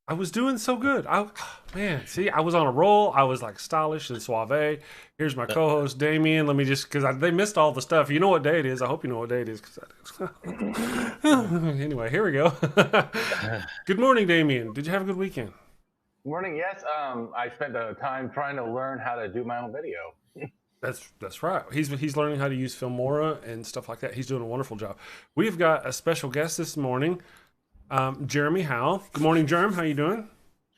I was doing so good. Man, see, I was on a roll. I was like stylish and suave. Here's my co-host Damien. Let me just because they missed all the stuff. You know what day it is. I hope you know what day it is. 'Cause anyway, here we go. Good morning, Damien. Did you have a good weekend? Morning. Yes. I spent the time trying to learn how to do my own video. That's right. He's learning how to use Filmora and stuff like that. He's doing a wonderful job. We've got a special guest this morning, Jeremy Howell. Good morning, Jerem. How you doing?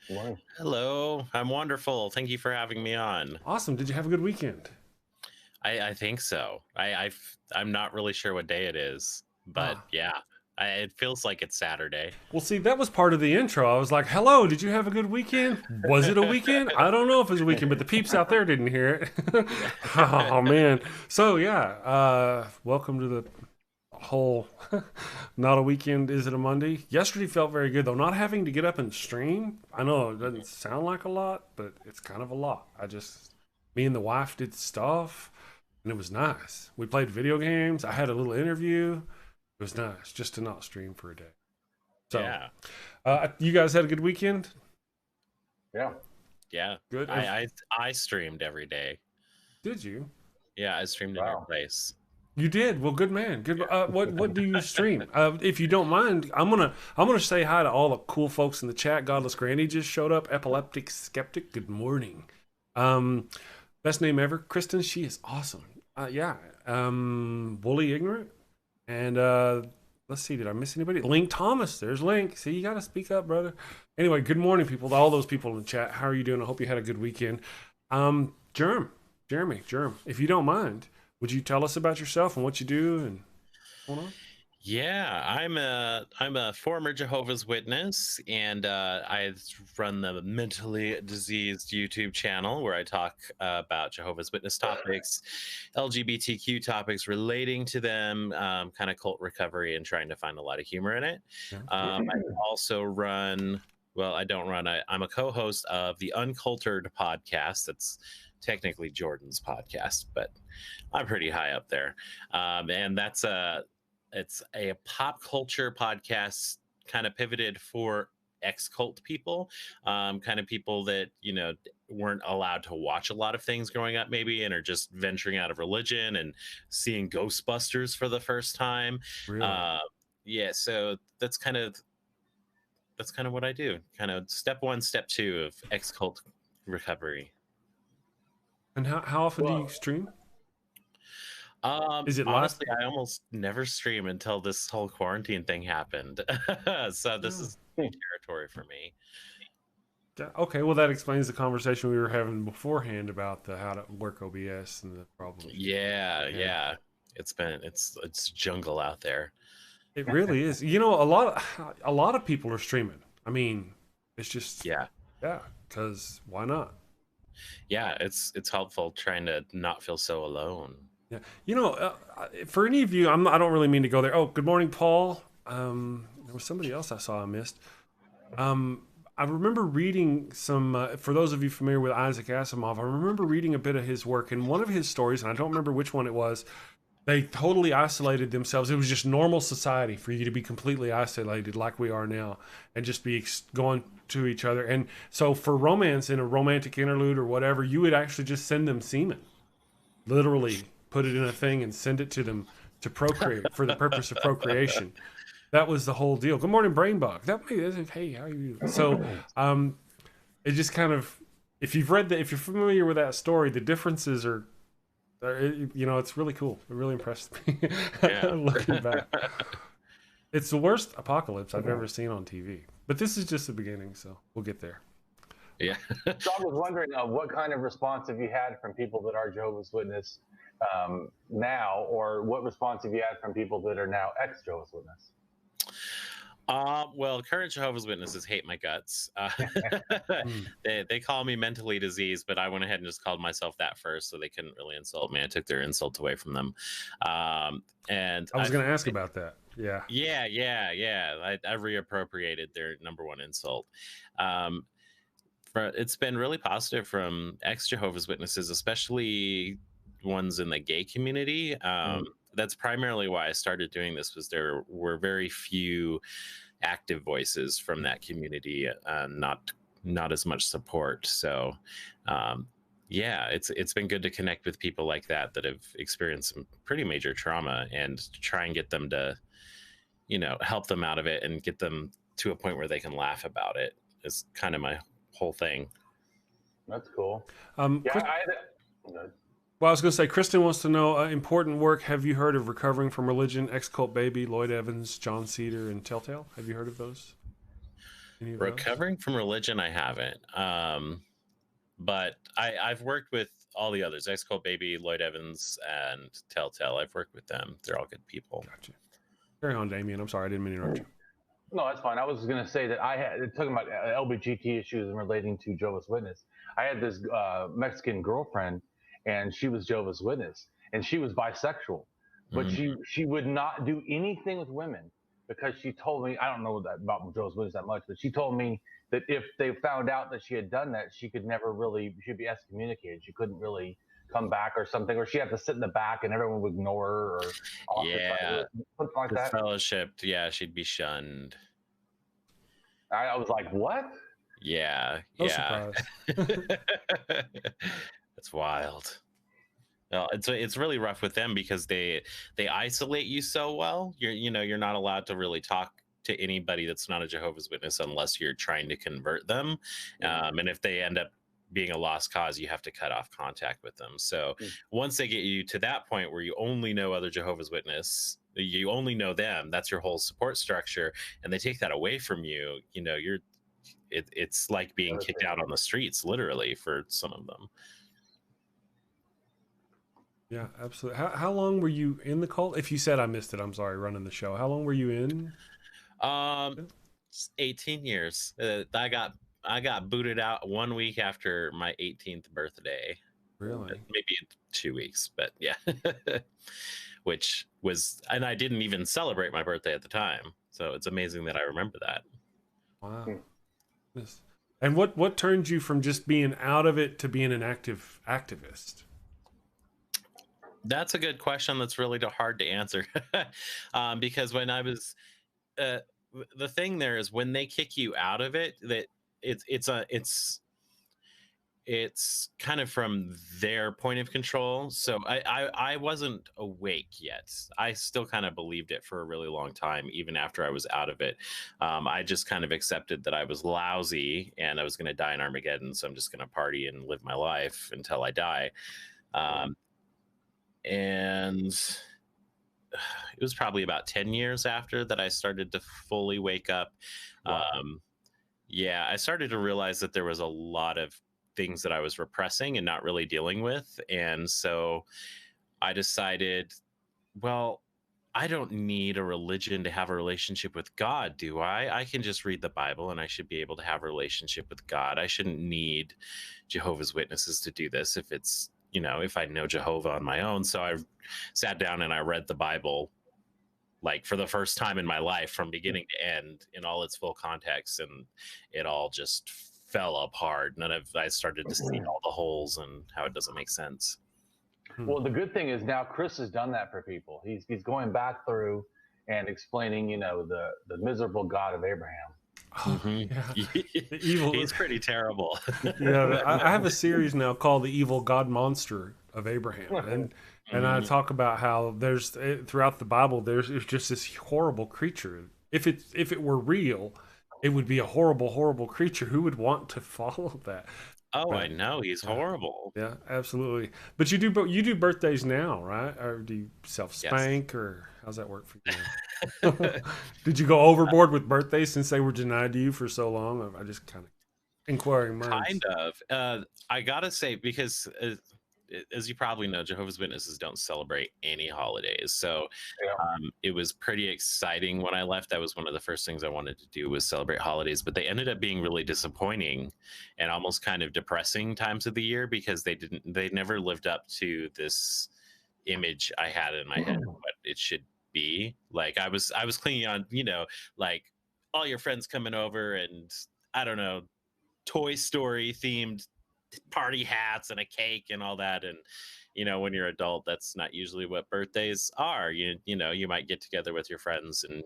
Morning. Hello, I'm wonderful. Thank you for having me on. Awesome. Did you have a good weekend? I think so. I'm not really sure what day it is, but yeah, it feels like it's Saturday. Well, see, that was part of the intro. I was like, hello, did you have a good weekend? Was it a weekend? I don't know if it was a weekend, but the peeps out there didn't hear it. Oh, man. So, yeah, welcome to the whole not a weekend, is it a Monday? Yesterday felt very good, though. Not having to get up and stream. I know it doesn't sound like a lot, but it's kind of a lot. Me and the wife did stuff, and it was nice. We played video games. I had a little interview. It was nice just to not stream for a day. So, Yeah. You guys had a good weekend? Yeah. Good. I streamed every day. Did you? Yeah, I streamed in your place. You did. Well, good man. Good. What do you stream? If you don't mind, I'm gonna say hi to all the cool folks in the chat. Godless Granny just showed up. Epileptic Skeptic. Good morning. Best name ever, Kristen. She is awesome. Yeah. Woolly Ignorant. And let's see, did I miss anybody? Link Thomas. There's Link. See, you got to speak up, brother. Anyway, good morning, people. To all those people in the chat. How are you doing? I hope you had a good weekend. Jeremy, if you don't mind, would you tell us about yourself and what you do and what's going on? Yeah, I'm a former Jehovah's Witness, and I run the Mentally Diseased YouTube channel where I talk about Jehovah's Witness topics, LGBTQ topics relating to them, kind of cult recovery, and trying to find a lot of humor in it. Yeah. I also run. Well, I don't run. I'm a co-host of the Uncultured Podcast. That's technically Jordan's podcast, but I'm pretty high up there, and it's a pop culture podcast kind of pivoted for ex-cult people, kind of people that, weren't allowed to watch a lot of things growing up maybe, and are just venturing out of religion and seeing Ghostbusters for the first time. Really? Yeah, so that's kind of what I do. Kind of step one, step two of ex-cult recovery. And how often do you stream? Is it live? Honestly, I almost never stream until this whole quarantine thing happened. So this is new territory for me. Okay, well that explains the conversation we were having beforehand about how to work OBS and the problems. Yeah. It's jungle out there. It really is. A lot of people are streaming. I mean, it's just yeah, because why not? Yeah, it's helpful trying to not feel so alone. Yeah, for any of you, I don't really mean to go there. Oh, good morning, Paul. There was somebody else I saw I missed. I remember reading some. For those of you familiar with Isaac Asimov, I remember reading a bit of his work, and one of his stories, and I don't remember which one it was. They totally isolated themselves. It was just normal society for you to be completely isolated like we are now and just be going to each other. And so for romance in a romantic interlude or whatever, you would actually just send them semen. Literally put it in a thing and send it to them to procreate for the purpose of procreation. That was the whole deal. Good morning, Brainbug. Hey, how are you? So it just kind of, if you're familiar with that story, the differences are, it's really cool. It really impressed me. Looking back, it's the worst apocalypse I've ever seen on TV. But this is just the beginning, so we'll get there. Yeah. So I was wondering what kind of response have you had from people that are Jehovah's Witness now, or what response have you had from people that are now ex-Jehovah's Witness? Well, current Jehovah's Witnesses hate my guts. They call me mentally diseased, but I went ahead and just called myself that first, so they couldn't really insult me. I took their insults away from them. And I was going to ask about that. Yeah. I reappropriated their number one insult. It's been really positive from ex-Jehovah's Witnesses, especially ones in the gay community. That's primarily why I started doing this, was there were very few active voices from that community, not as much support. So yeah, it's been good to connect with people like that have experienced some pretty major trauma, and to try and get them to, help them out of it and get them to a point where they can laugh about it is kind of my whole thing. That's cool. Yeah, well, I was going to say, Kristen wants to know, important work. Have you heard of Recovering from Religion, Ex-Cult Baby, Lloyd Evans, John Cedar, and Telltale? Have you heard of those? Recovering from Religion, I haven't. But I've worked with all the others, Ex-Cult Baby, Lloyd Evans, and Telltale. I've worked with them. They're all good people. Gotcha. Carry on, Damien. I'm sorry, I didn't mean to interrupt you. No, that's fine. I was going to say that talking about LGBT issues and relating to Jehovah's Witness. I had this Mexican girlfriend, and she was Jehovah's Witness, and she was bisexual, but she would not do anything with women, because she told me, I don't know about Jehovah's Witness that much, but she told me that if they found out that she had done that, she'd be excommunicated. She couldn't really come back or something, or she had to sit in the back and everyone would ignore her, or something like that. Fellowshipped, yeah, she'd be shunned. I was like, what? Yeah, No surprise. It's wild. Well, it's really rough with them because they isolate you so well. You're not allowed to really talk to anybody that's not a Jehovah's Witness unless you're trying to convert them. And if they end up being a lost cause, you have to cut off contact with them. So once they get you to that point where you only know other Jehovah's Witness, you only know them, that's your whole support structure, and they take that away from you, it's like being kicked out on the streets, literally, for some of them. Yeah, absolutely. How long were you in the cult? If you said I missed it, I'm sorry, running the show. How long were you in? 18 years. I got booted out 1 week after my 18th birthday. Really? Maybe 2 weeks, but yeah. Which was, and I didn't even celebrate my birthday at the time. So it's amazing that I remember that. Wow. Yes. And what turned you from just being out of it to being an active activist? That's a good question. That's really hard to answer. Because when I was, the thing there is when they kick you out of it, that it's kind of from their point of control. So I wasn't awake yet. I still kind of believed it for a really long time, even after I was out of it. I just kind of accepted that I was lousy and I was going to die in Armageddon. So I'm just going to party and live my life until I die. And it was probably about 10 years after that I started to fully wake up. Wow. I started to realize that there was a lot of things that I was repressing and not really dealing with. And so I decided, well, I don't need a religion to have a relationship with God, do I? I can just read the Bible and I should be able to have a relationship with God. I shouldn't need Jehovah's Witnesses to do this if it's, if I know Jehovah on my own. So I sat down and I read the Bible, like, for the first time in my life, from beginning to end, in all its full context, and it all just fell apart. I started to see all the holes and how it doesn't make sense. Well, the good thing is now Chris has done that for people. He's going back through and explaining, the miserable God of Abraham. Oh, yeah. The evil. He's pretty terrible. Yeah, I have a series now called "The Evil God Monster of Abraham," and I talk about how there's throughout the Bible there's just this horrible creature. If it were real, it would be a horrible, horrible creature. Who would want to follow that? Oh, I know, he's horrible. Yeah, absolutely. But you do birthdays now, right? Or do you self-spank, or how's that work for you? Did you go overboard with birthdays since they were denied to you for so long? I just kind of inquiring minds. Kind of. I gotta say, because as you probably know, Jehovah's Witnesses don't celebrate any holidays. So it was pretty exciting when I left. That was one of the first things I wanted to do, was celebrate holidays. But they ended up being really disappointing and almost kind of depressing times of the year, because they never lived up to this image I had in my head of what it should be. Like, I was clinging on, like all your friends coming over and, I don't know, Toy Story themed party hats and a cake and all that. And when you're adult, that's not usually what birthdays are. You might get together with your friends and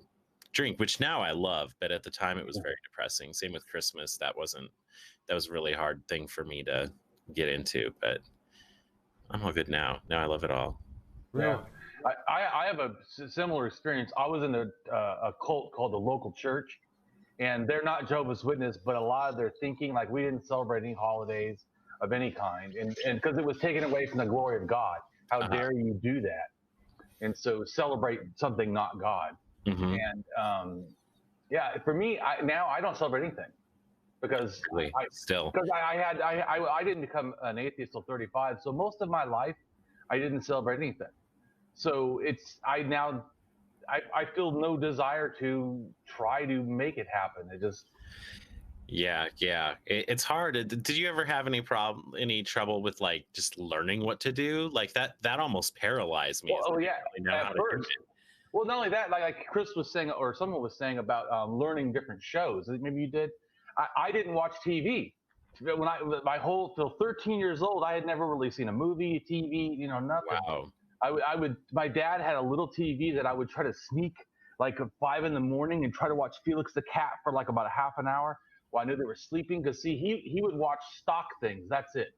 drink, which now I love, but at the time it was very depressing. Same with Christmas. That was a really hard thing for me to get into, but I'm all good now. Now I love it all. Yeah. I have a similar experience. I was in a cult called the Local Church, and they're not Jehovah's Witness, but a lot of their thinking, like we didn't celebrate any holidays of any kind, and because it was taken away from the glory of God. How dare you do that? And so celebrate something not God. Mm-hmm. And yeah, for me, now I don't celebrate anything because I didn't become an atheist till 35. So most of my life, I didn't celebrate anything. So I feel no desire to try to make it happen. It just. Yeah. It's hard. Did you ever have any trouble with like just learning what to do? Like that almost paralyzed me. Well, yeah. At first. Well, not only that, like Chris was saying, or someone was saying about learning different shows. Maybe you did. I didn't watch TV. Till 13 years old, I had never really seen a movie, TV, nothing. Wow. My dad had a little TV that I would try to sneak like at 5 a.m. and try to watch Felix the Cat for like about a half an hour while I knew they were sleeping. Because see, he would watch stock things. That's it.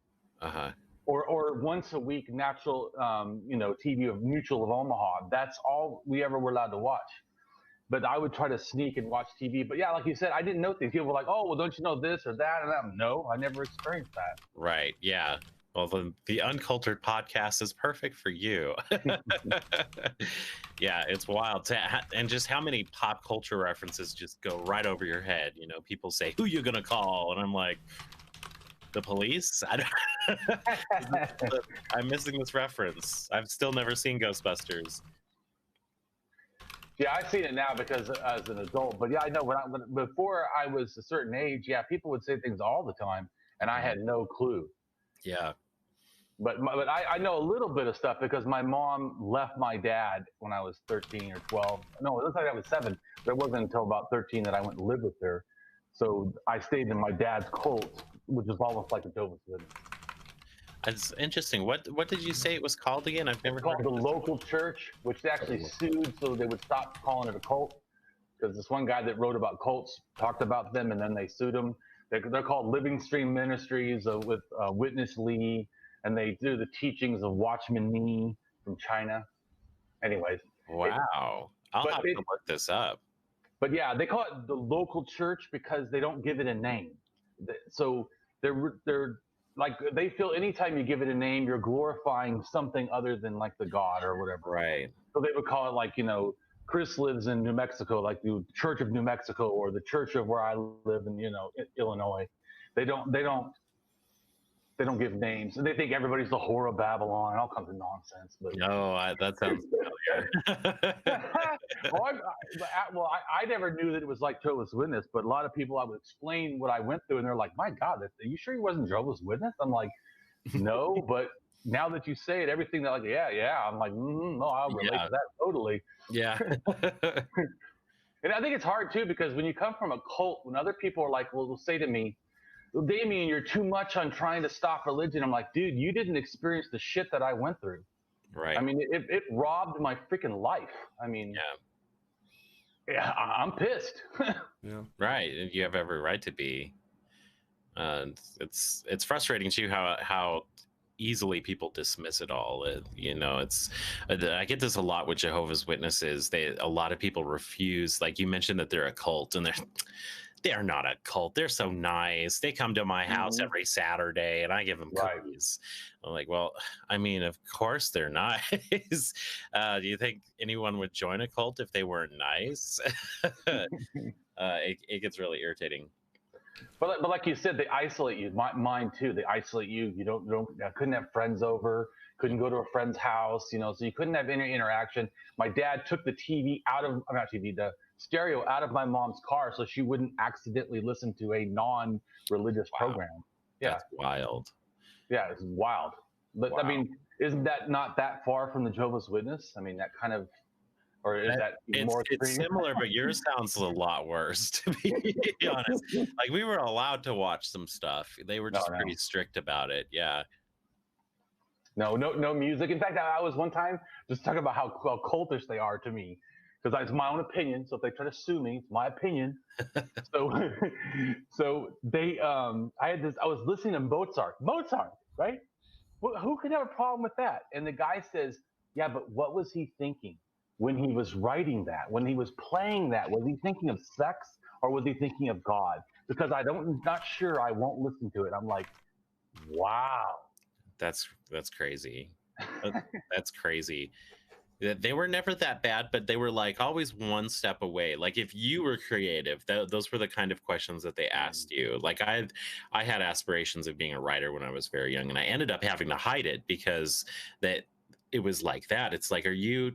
Or once a week, natural, TV of Mutual of Omaha. That's all we ever were allowed to watch. But I would try to sneak and watch TV. But yeah, like you said, I didn't know things. People were like, "Oh, well, don't you know this or that?" And that. No, I never experienced that. Right. Yeah. Well, the Uncultured Podcast is perfect for you. Yeah, it's wild. And just how many pop culture references just go right over your head. People say, "Who you gonna call?" And I'm like, the police? I'm missing this reference. I've still never seen Ghostbusters. Yeah, I've seen it now because as an adult. But yeah, I know before I was a certain age, yeah, people would say things all the time, and I had no clue. Yeah. But I know a little bit of stuff because my mom left my dad when I was 13 or 12. No, it looks like I was 7. But it wasn't until about 13 that I went and lived with her. So I stayed in my dad's cult, which is almost like a Jehovah's Witness. It's interesting. What did you say it was called again? I've never heard of it. The Local Church, which they actually sued so they would stop calling it a cult. Because this one guy that wrote about cults talked about them, and then they sued him. They're called Living Stream Ministries with Witness Lee, and they do the teachings of Watchman Nee from China. Anyways. Wow. I'll have to look this up. But yeah, they call it the Local Church because they don't give it a name. So they're like, they feel anytime you give it a name, you're glorifying something other than like the God or whatever. Right. So they would call it like, Chris lives in New Mexico, like the Church of New Mexico or the Church of where I live in, Illinois. They don't give names. And they think everybody's the whore of Babylon and all kinds of nonsense. But no, that sounds familiar. I never knew that it was like Jehovah's Witness, but a lot of people, I would explain what I went through, and they're like, "My God, are you sure he wasn't Jehovah's Witness?" I'm like, "No," but now that you say it, everything they're like, yeah. I'm like, no, I'll relate to that totally. Yeah. And I think it's hard too, because when you come from a cult, when other people are like, will say to me, "Well, Damien, you're too much on trying to stop religion." I'm like, dude, you didn't experience the shit that I went through. Right. I mean, it robbed my freaking life. I mean, yeah, I'm pissed. Yeah. Right. You have every right to be. It's frustrating too how easily people dismiss it all. I get this a lot with Jehovah's Witnesses. A lot of people refuse. Like you mentioned that they're a cult, and they're not a cult. They're so nice. They come to my house every Saturday and I give them cookies. I'm like, well, I mean, of course they're nice. Do you think anyone would join a cult if they weren't nice? It gets really irritating. But like you said, they isolate you. Mine too. They isolate you. I couldn't have friends over. Couldn't go to a friend's house. So you couldn't have any interaction. My dad took the the stereo out of my mom's car so she wouldn't accidentally listen to a non-religious program. Yeah, that's wild. Yeah, it's wild. But wow. I mean, isn't that not that far from the Jehovah's Witness? I mean, that kind of. Or is that more extreme? It's similar, but yours sounds a lot worse, to be honest. Like, we were allowed to watch some stuff. They were just pretty strict about it. Yeah. No music. In fact, I was one time just talking about how cultish they are to me. because it's my own opinion. So if they try to sue me, it's my opinion. So, so they, I was listening to Mozart, right? Well, who could have a problem with that? And the guy says, yeah, but what was he thinking when he was writing that, when he was playing that? Was he thinking of sex or was he thinking of God? Because not sure, I won't listen to it. I'm like, wow. That's crazy. That's crazy. They were never that bad, but they were like always one step away. Like if you were creative, those were the kind of questions that they asked you. Like I had aspirations of being a writer when I was very young, and I ended up having to hide it because that it was like that. It's like, are you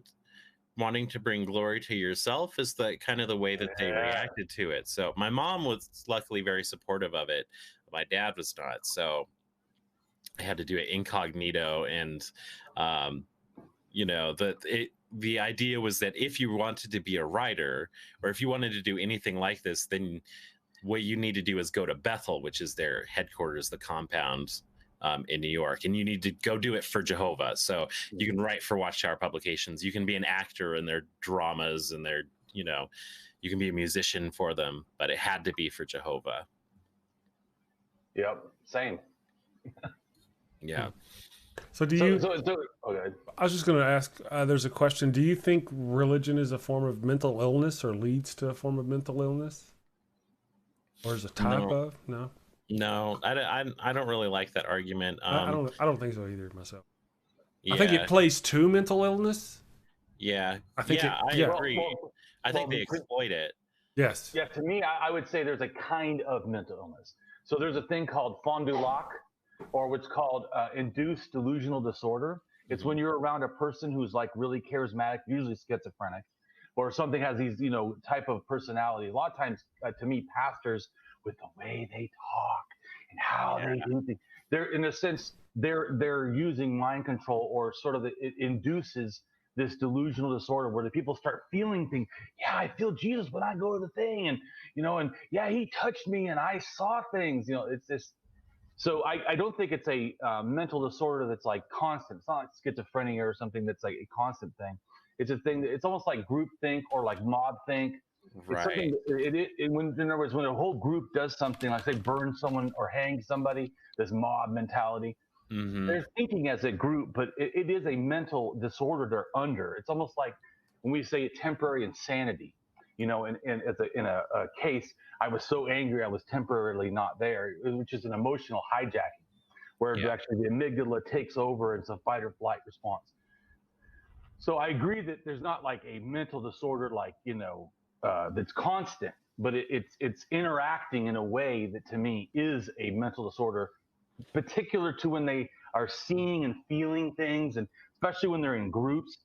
wanting to bring glory to yourself? Is the kind of the way that they reacted to it. So my mom was luckily very supportive of it. My dad was not. So I had to do it incognito, and you know, the idea was that if you wanted to be a writer or if you wanted to do anything like this, then what you need to do is go to Bethel, which is their headquarters, the compound in New York, and you need to go do it for Jehovah. So you can write for Watchtower Publications, you can be an actor in their dramas, and their, you know, you can be a musician for them, but it had to be for Jehovah. Yep, same. Yeah. So do you? Okay. I was just going to ask. There's a question. Do you think religion is a form of mental illness, or leads to a form of mental illness, or is a type of? No. No, I don't really like that argument. I don't think so either myself. Yeah, I think it plays to mental illness. Yeah, I think. I agree. I think they exploit it. Yes. Yeah. To me, I would say there's a kind of mental illness. So there's a thing called fond du lac, or what's called induced delusional disorder. It's when you're around a person who's like really charismatic, usually schizophrenic, or something has these, you know, type of personality. A lot of times, to me, pastors, with the way they talk and how they do things, they're, in a sense, they're using mind control, or sort of it induces this delusional disorder where the people start feeling things. Yeah, I feel Jesus when I go to the thing, and you know, and yeah, he touched me and I saw things. You know, it's this. So I don't think it's a mental disorder that's like constant. It's not like schizophrenia or something that's like a constant thing. It's a thing that, it's almost like group think or like mob think. Right. When, in other words, when a whole group does something, like say burn someone or hang somebody, this mob mentality, they're thinking as a group, but it is a mental disorder they're under. It's almost like when we say temporary insanity. You know, in a case, I was so angry I was temporarily not there, which is an emotional hijacking, where actually the amygdala takes over and it's a fight or flight response. So I agree that there's not like a mental disorder, like, you know, that's constant, but it's interacting in a way that to me is a mental disorder, particular to when they are seeing and feeling things, and especially when they're in groups.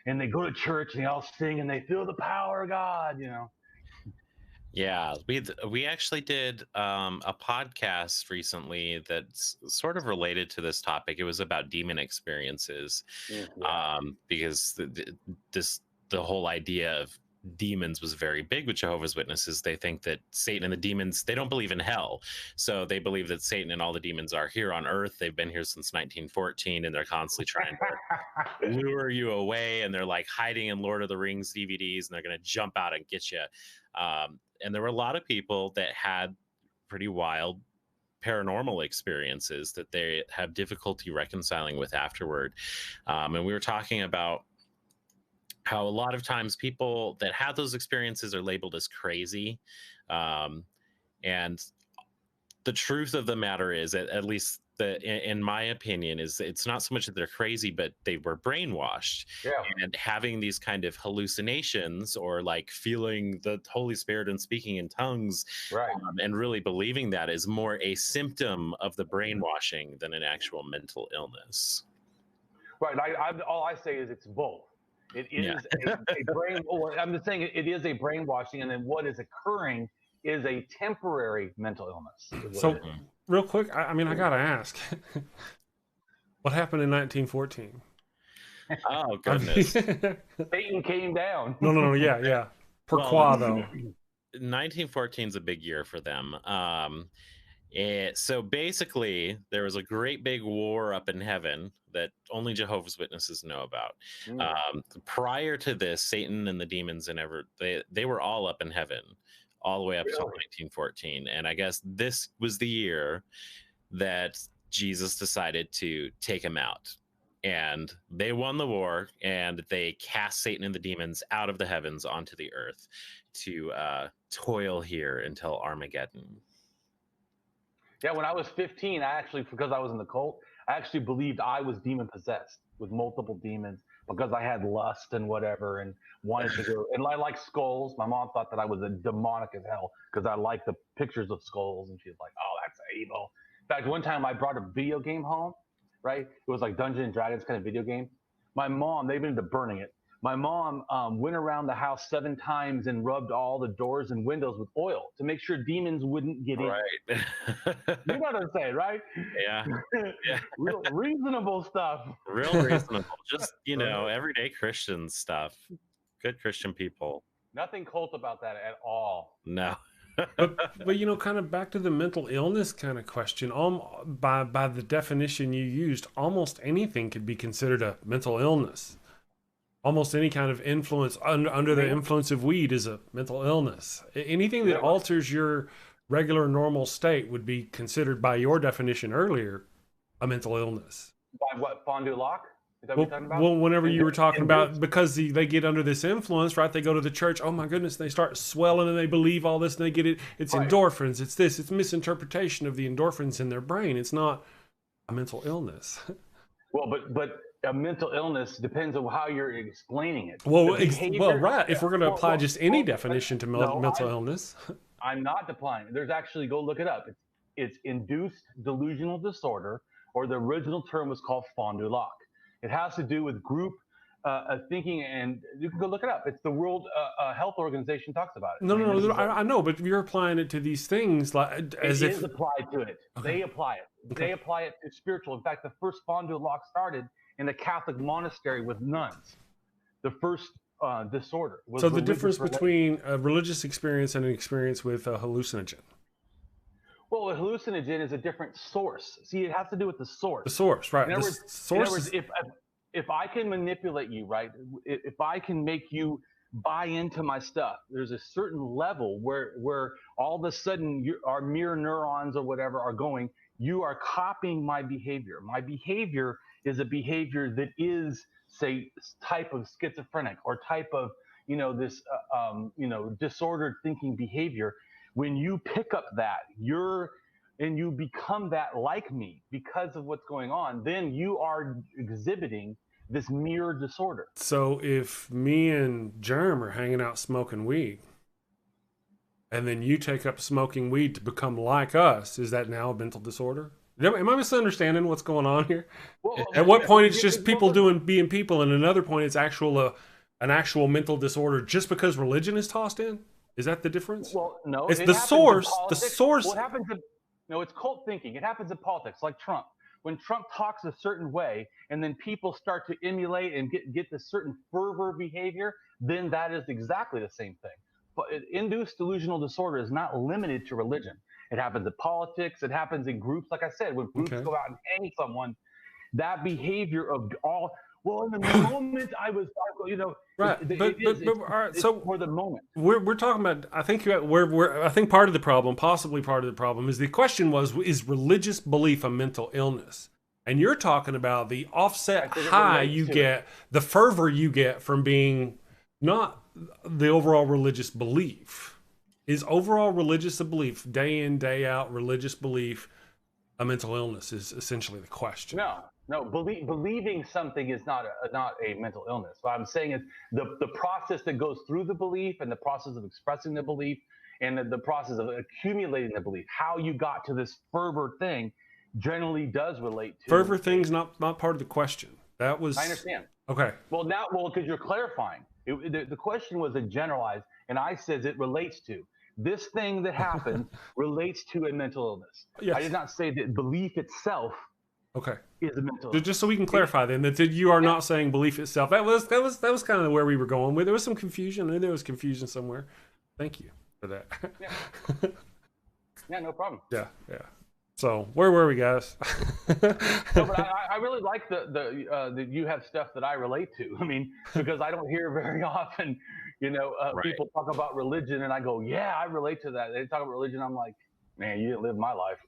And they go to church and they all sing and they feel the power of God, you know. Yeah, we actually did a podcast recently that's sort of related to this topic. It was about demon experiences, because the whole idea of demons was very big with Jehovah's Witnesses. They think that Satan and the demons, they don't believe in hell. So they believe that Satan and all the demons are here on earth. They've been here since 1914, and they're constantly trying to lure you away. And they're like hiding in Lord of the Rings DVDs, and they're going to jump out and get you. And there were a lot of people that had pretty wild paranormal experiences that they have difficulty reconciling with afterward. And we were talking about how a lot of times people that have those experiences are labeled as crazy. And the truth of the matter is, at least in my opinion, is it's not so much that they're crazy, but they were brainwashed. And having these kind of hallucinations, or like feeling the Holy Spirit and speaking in tongues, and really believing that, is more a symptom of the brainwashing than an actual mental illness. Right. All I say is it's both. It is a brain. I'm just saying it is a brainwashing, and then what is occurring is a temporary mental illness. So, real quick, I mean, I gotta ask, what happened in 1914? Oh goodness! Satan came down. No, yeah. Pourquoi though? 1914 is a big year for them. So basically, there was a great big war up in heaven that only Jehovah's Witnesses know about. Prior to this, Satan and the demons and they were all up in heaven all the way up until 1914. And I guess this was the year that Jesus decided to take him out. And they won the war, and they cast Satan and the demons out of the heavens onto the earth to toil here until Armageddon. Yeah, when I was 15, I actually, because I was in the cult, I actually believed I was demon possessed with multiple demons because I had lust and whatever and wanted to go. And I like skulls. My mom thought that I was a demonic as hell because I liked the pictures of skulls, and she's like, "Oh, that's evil." In fact, one time I brought a video game home. Right? It was like Dungeons and Dragons kind of video game. My mom, they've ended up burning it. My mom went around the house 7 times and rubbed all the doors and windows with oil to make sure demons wouldn't get in. Right. You know what I'm saying, right? Yeah. Real reasonable stuff. Real reasonable. Just, everyday Christian stuff. Good Christian people. Nothing cult about that at all. No. but kind of back to the mental illness kind of question. By the definition you used, almost anything could be considered a mental illness. Almost any kind of influence under the influence of weed is a mental illness. Anything that alters your regular normal state would be considered, by your definition earlier, a mental illness. By what, Fond du Lac? Is that what you're talking about? Well, whenever you were talking about, because they get under this influence, right? They go to the church, oh my goodness, they start swelling and they believe all this and they get it. It's endorphins. It's this. It's misinterpretation of the endorphins in their brain. It's not a mental illness. Well, but a mental illness depends on how you're explaining it. Well, right. If we're going to apply just any definition to mental illness. I'm not applying. There's actually, go look it up. It's induced delusional disorder, or the original term was called Fond du Lac. It has to do with group thinking, and you can go look it up. It's the World Health Organization talks about it. No, I know, but you're applying it to these things like as it if is applied to it. Okay. They apply it. Okay. They apply it to spiritual. In fact, the first Fond du Lac started in a Catholic monastery with nuns. The first disorder was so the difference between a religious experience and an experience with a hallucinogen. Well, a hallucinogen is a different source. See, it has to do with the source. The source, right? In other words, if I can manipulate you, right? If I can make you buy into my stuff, there's a certain level where all of a sudden our mirror neurons or whatever are going. You are copying my behavior. My behavior is a behavior that is, say, type of schizophrenic or type of this disordered thinking behavior. When you pick up that, and you become that like me because of what's going on, then you are exhibiting this mirror disorder. So if me and Jerm are hanging out smoking weed, and then you take up smoking weed to become like us, is that now a mental disorder? Am I misunderstanding what's going on here? Well, at what point it's just people being people, and another point it's an actual mental disorder just because religion is tossed in? Is that the difference? Well, no. It's the source. The source. What happens? It's cult thinking. It happens in politics, like Trump. When Trump talks a certain way, and then people start to emulate and get this certain fervor behavior, then that is exactly the same thing. But induced delusional disorder is not limited to religion. It happens in politics. It happens in groups. Like I said, when groups go out and hang someone, that behavior of all. Well, in the moment I was, right. So for the moment, we're talking about. I think I think part of the problem, possibly part of the problem, is the question is religious belief a mental illness? And you're talking about the offset high you get, the fervor you get from being not the overall religious belief. Is overall religious belief, day in, day out, religious belief, a mental illness? Is essentially the question. No, believing something is not a mental illness. What I'm saying is the process that goes through the belief and the process of expressing the belief and the process of accumulating the belief, how you got to this fervor thing, generally does relate to fervor. Thing's not part of the question. That was. I understand. Okay. Well, because you're clarifying. The question was a generalized, and I said it relates to. This thing that happened relates to a mental illness. Yes. I did not say that belief itself. Okay. Is a mental illness. Just so we can clarify then that you are not saying belief itself. That was kind of where we were going with. There was some confusion. I knew there was confusion somewhere. Thank you for that. Yeah, no problem. Yeah. So where were we, guys? No, but I really like that you have stuff that I relate to. I mean, because I don't hear very often, Right. people talk about religion, and I go, yeah, I relate to that. They talk about religion, I'm like, man, you didn't live my life.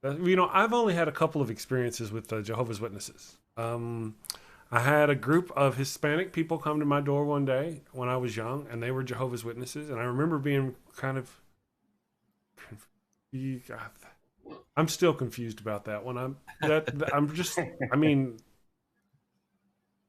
I've only had a couple of experiences with Jehovah's Witnesses. I had a group of Hispanic people come to my door one day when I was young, and they were Jehovah's Witnesses. And I remember being kind of confused. I'm still confused about that one. I mean,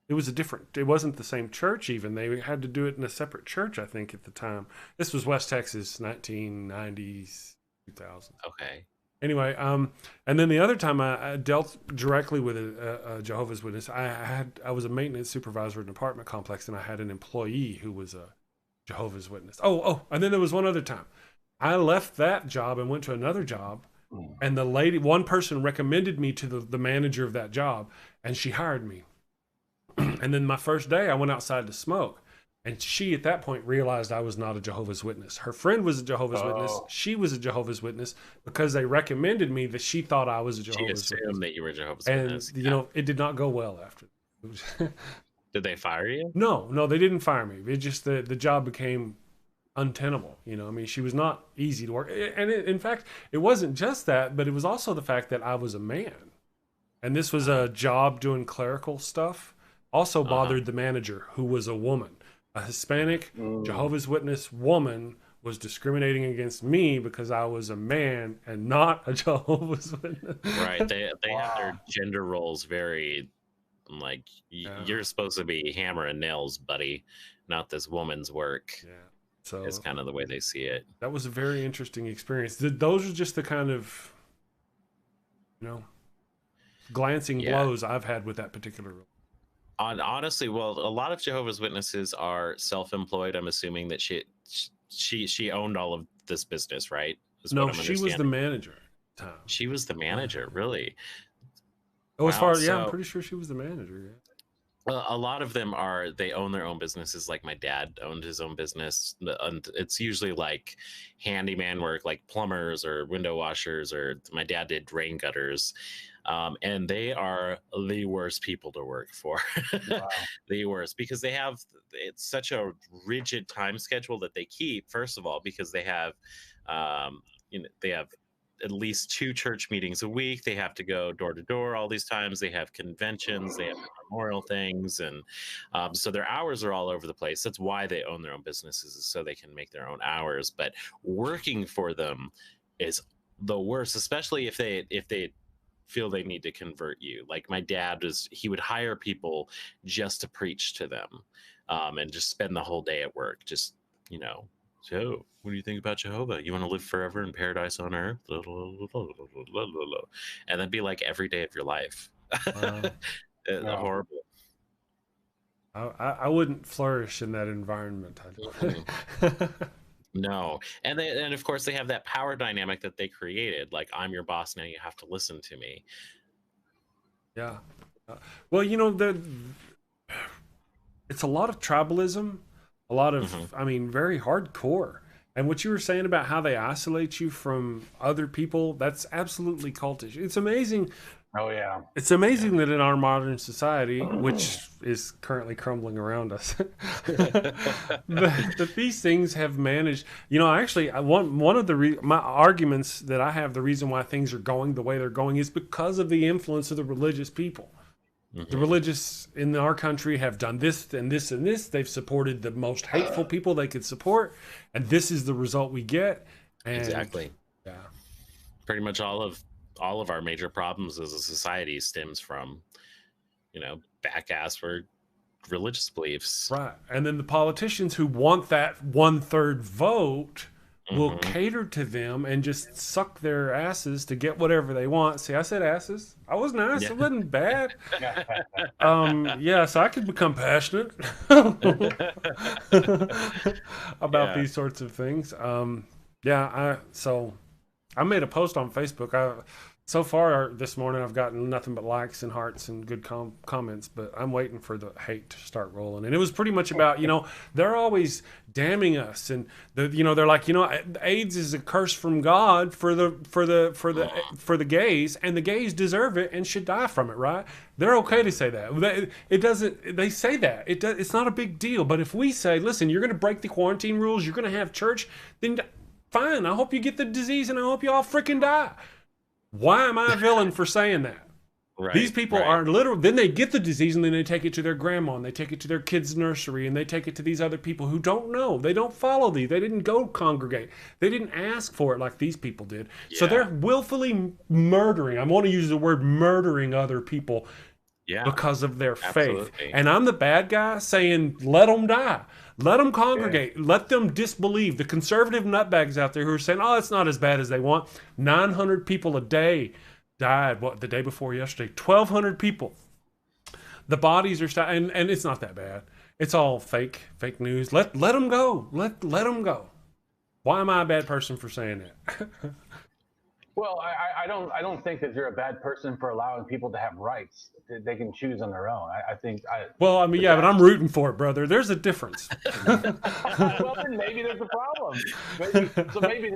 it wasn't the same church even. They had to do it in a separate church, I think, at the time. This was West Texas, 1990s, 2000. Okay. Anyway, and then the other time I dealt directly with a Jehovah's Witness, I was a maintenance supervisor at an apartment complex, and I had an employee who was a Jehovah's Witness. And then there was one other time. I left that job and went to another job, and one person recommended me to the manager of that job, and she hired me. And then my first day, I went outside to smoke. And she, at that point, realized I was not a Jehovah's Witness. Her friend was a Jehovah's Witness. She was a Jehovah's Witness because they recommended me that she thought I was a Jehovah's Witness. She assumed that you were a Jehovah's Witness. And, it did not go well after. Did they fire you? No, they didn't fire me. It just, the job became untenable. She was not easy to work. And in fact, it wasn't just that, but it was also the fact that I was a man. And this was a job doing clerical stuff. Also bothered the manager, who was a woman. A Hispanic Jehovah's Witness woman was discriminating against me because I was a man and not a Jehovah's Witness. Right. They have their gender roles very, like, you're supposed to be hammer and nails, buddy, not this woman's work. Yeah. So it's kind of the way they see it. That was a very interesting experience. Those are just the kind of, glancing blows I've had with that particular role. Honestly, well, a lot of Jehovah's Witnesses are self-employed. I'm assuming that she owned all of this business, right? No, she was the manager at the time. She was the manager, really? I'm pretty sure she was the manager. Yeah. A lot of them they own their own businesses. Like my dad owned his own business, and it's usually like handyman work, like plumbers or window washers, or my dad did rain gutters. And they are the worst people to work for. Wow. The worst, because it's such a rigid time schedule that they keep, first of all, because they have they have at least 2 church meetings a week. They have to go door to door all these times. They have conventions, they have memorial things, and so their hours are all over the place. That's why they own their own businesses, is so they can make their own hours. But working for them is the worst, especially if they feel they need to convert you. Like my dad he would hire people just to preach to them, and just spend the whole day at work, just, so what do you think about Jehovah? You want to live forever in paradise on earth? And that'd be like every day of your life. Horrible. I wouldn't flourish in that environment. No. And of course they have that power dynamic that they created. Like, I'm your boss now, you have to listen to me. Yeah. Well, it's a lot of tribalism, a lot of, very hardcore. And what you were saying about how they isolate you from other people, that's absolutely cultish. It's amazing. Oh, yeah. It's amazing that in our modern society, which is currently crumbling around us, that these things have managed. Actually, one of my arguments that I have, the reason why things are going the way they're going, is because of the influence of the religious people. Mm-hmm. The religious in our country have done this and this and this. They've supported the most hateful people they could support, and this is the result we get. And, exactly. Yeah. Pretty much all of our major problems as a society stems from, back-ass for religious beliefs. Right. And then the politicians who want that 1/3 vote will cater to them and just suck their asses to get whatever they want. See, I said asses. I was nice. Yeah. It wasn't bad. So I could become passionate about these sorts of things. So I made a post on Facebook. So far this morning, I've gotten nothing but likes and hearts and good comments, but I'm waiting for the hate to start rolling. And it was pretty much about, they're always damning us, and they're like, AIDS is a curse from God for the gays, and the gays deserve it and should die from it, right? They're okay to say that. It doesn't. They say that it's not a big deal. But if we say, listen, you're going to break the quarantine rules, you're going to have church, then fine. I hope you get the disease, and I hope you all freaking die. Why am I a villain for saying that? Right, These people are literal. Then they get the disease, and then they take it to their grandma, and they take it to their kid's nursery, and they take it to these other people who don't know. They don't follow these. They didn't go congregate. They didn't ask for it like these people did. Yeah. So they're willfully murdering. I want to use the word murdering other people because of their faith. And I'm the bad guy saying, let them die. Let them congregate. Yeah. Let them disbelieve. The conservative nutbags out there who are saying, oh, it's not as bad as they want. 900 people a day died, the day before yesterday. 1,200 people. The bodies are and it's not that bad. It's all fake news. Let them go. Let them go. Why am I a bad person for saying that? Well, I don't think that you're a bad person for allowing people to have rights. They can choose on their own. I think. Well, I mean, yeah, but I'm rooting for it, brother. There's a difference. Well, then maybe there's a problem. Maybe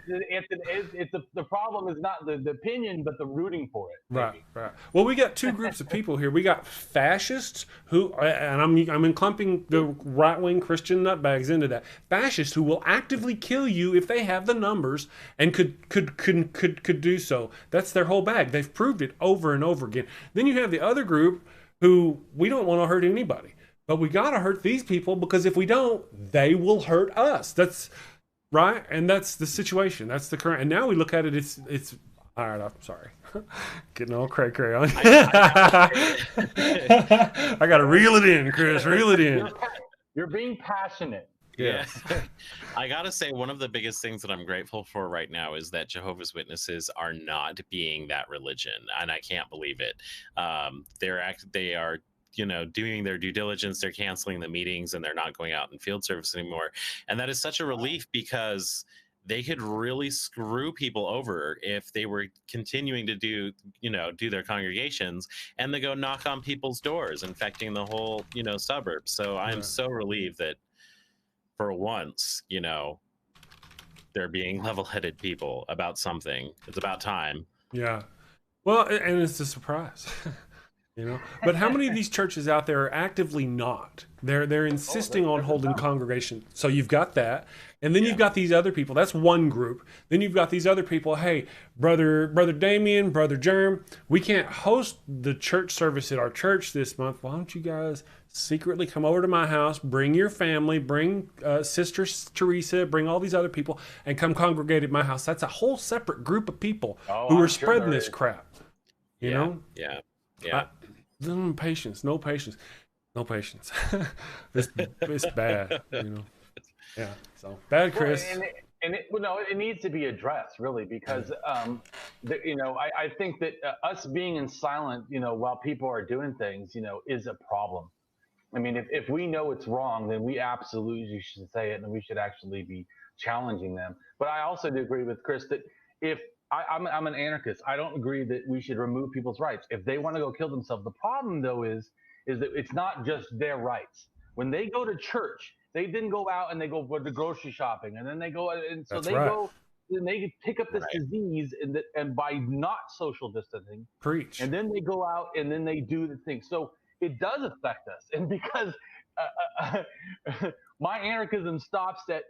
the problem is not the opinion, but the rooting for it. Maybe. Right. Well, we got two groups of people here. We got fascists who, and I'm clumping the right-wing Christian nutbags into that. Fascists who will actively kill you if they have the numbers and could do so. That's their whole bag. They've proved it over and over again. Then you have the other group who we don't want to hurt anybody, but we got to hurt these people because if we don't, they will hurt us. That's right. And that's the situation. That's the current. And now we look at it. It's all right. I'm sorry. Getting all cray on. I got to reel it in, Chris. Reel it in. You're being passionate. Yeah. I gotta say, one of the biggest things that I'm grateful for right now is that Jehovah's Witnesses are not being that religion, and I can't believe it. They are doing their due diligence. They're canceling the meetings, and they're not going out in field service anymore. And that is such a relief because they could really screw people over if they were continuing to do their congregations and they go knock on people's doors, infecting the whole suburb. So I'm so relieved that for once, they're being level-headed people about something. It's about time. Yeah. Well, and it's a surprise, But how many of these churches out there are actively not? They're insisting on holding congregation. So you've got that. And then you've got these other people. That's one group. Then you've got these other people. Hey, brother Damien, brother Jerm, we can't host the church service at our church this month. Why don't you guys secretly come over to my house, bring your family, bring Sister Teresa, bring all these other people, and come congregate at my house. That's a whole separate group of people who are spreading this crap. You know? Yeah. No patience. It's bad, Yeah. So bad, Chris. Well, it needs to be addressed, really, because I think that us being in silent, while people are doing things, is a problem. I mean, if we know it's wrong, then we absolutely should say it, and we should actually be challenging them. But I also do agree with Chris that if I'm an anarchist, I don't agree that we should remove people's rights. If they want to go kill themselves, the problem though is that it's not just their rights. When they go to church, they didn't go out and they go for the grocery shopping, and then they go and so go and they pick up this disease and by not social distancing, preach, and then they go out and then they do the thing. So it does affect us, and because my anarchism stops at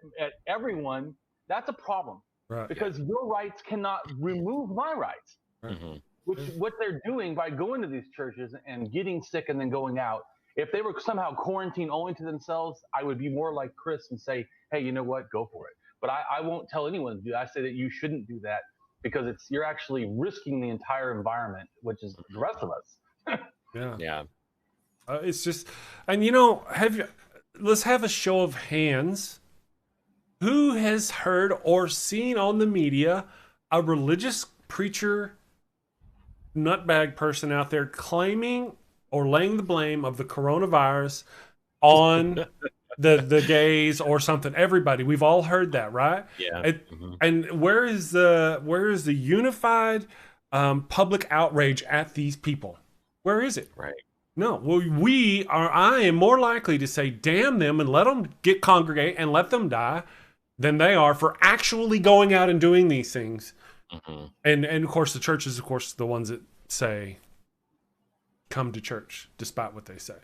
everyone, that's a problem. Right. Because your rights cannot remove my rights. Mm-hmm. Which what they're doing by going to these churches and getting sick and then going out. If they were somehow quarantined only to themselves, I would be more like Chris and say, hey, you know what, go for it. But I won't tell anyone to do that. I say that you shouldn't do that because you're actually risking the entire environment, which is the rest of us. Yeah. It's just, and let's have a show of hands. Who has heard or seen on the media a religious preacher, nutbag person out there claiming or laying the blame of the coronavirus on the gays or something? Everybody, we've all heard that, right? Yeah. And where is the unified public outrage at these people. Where is it? Right. No. Well, I am more likely to say damn them and let them congregate and let them die than they are for actually going out and doing these things. Mm-hmm. And of course, the church is, of course, the ones that say, come to church, despite what they say.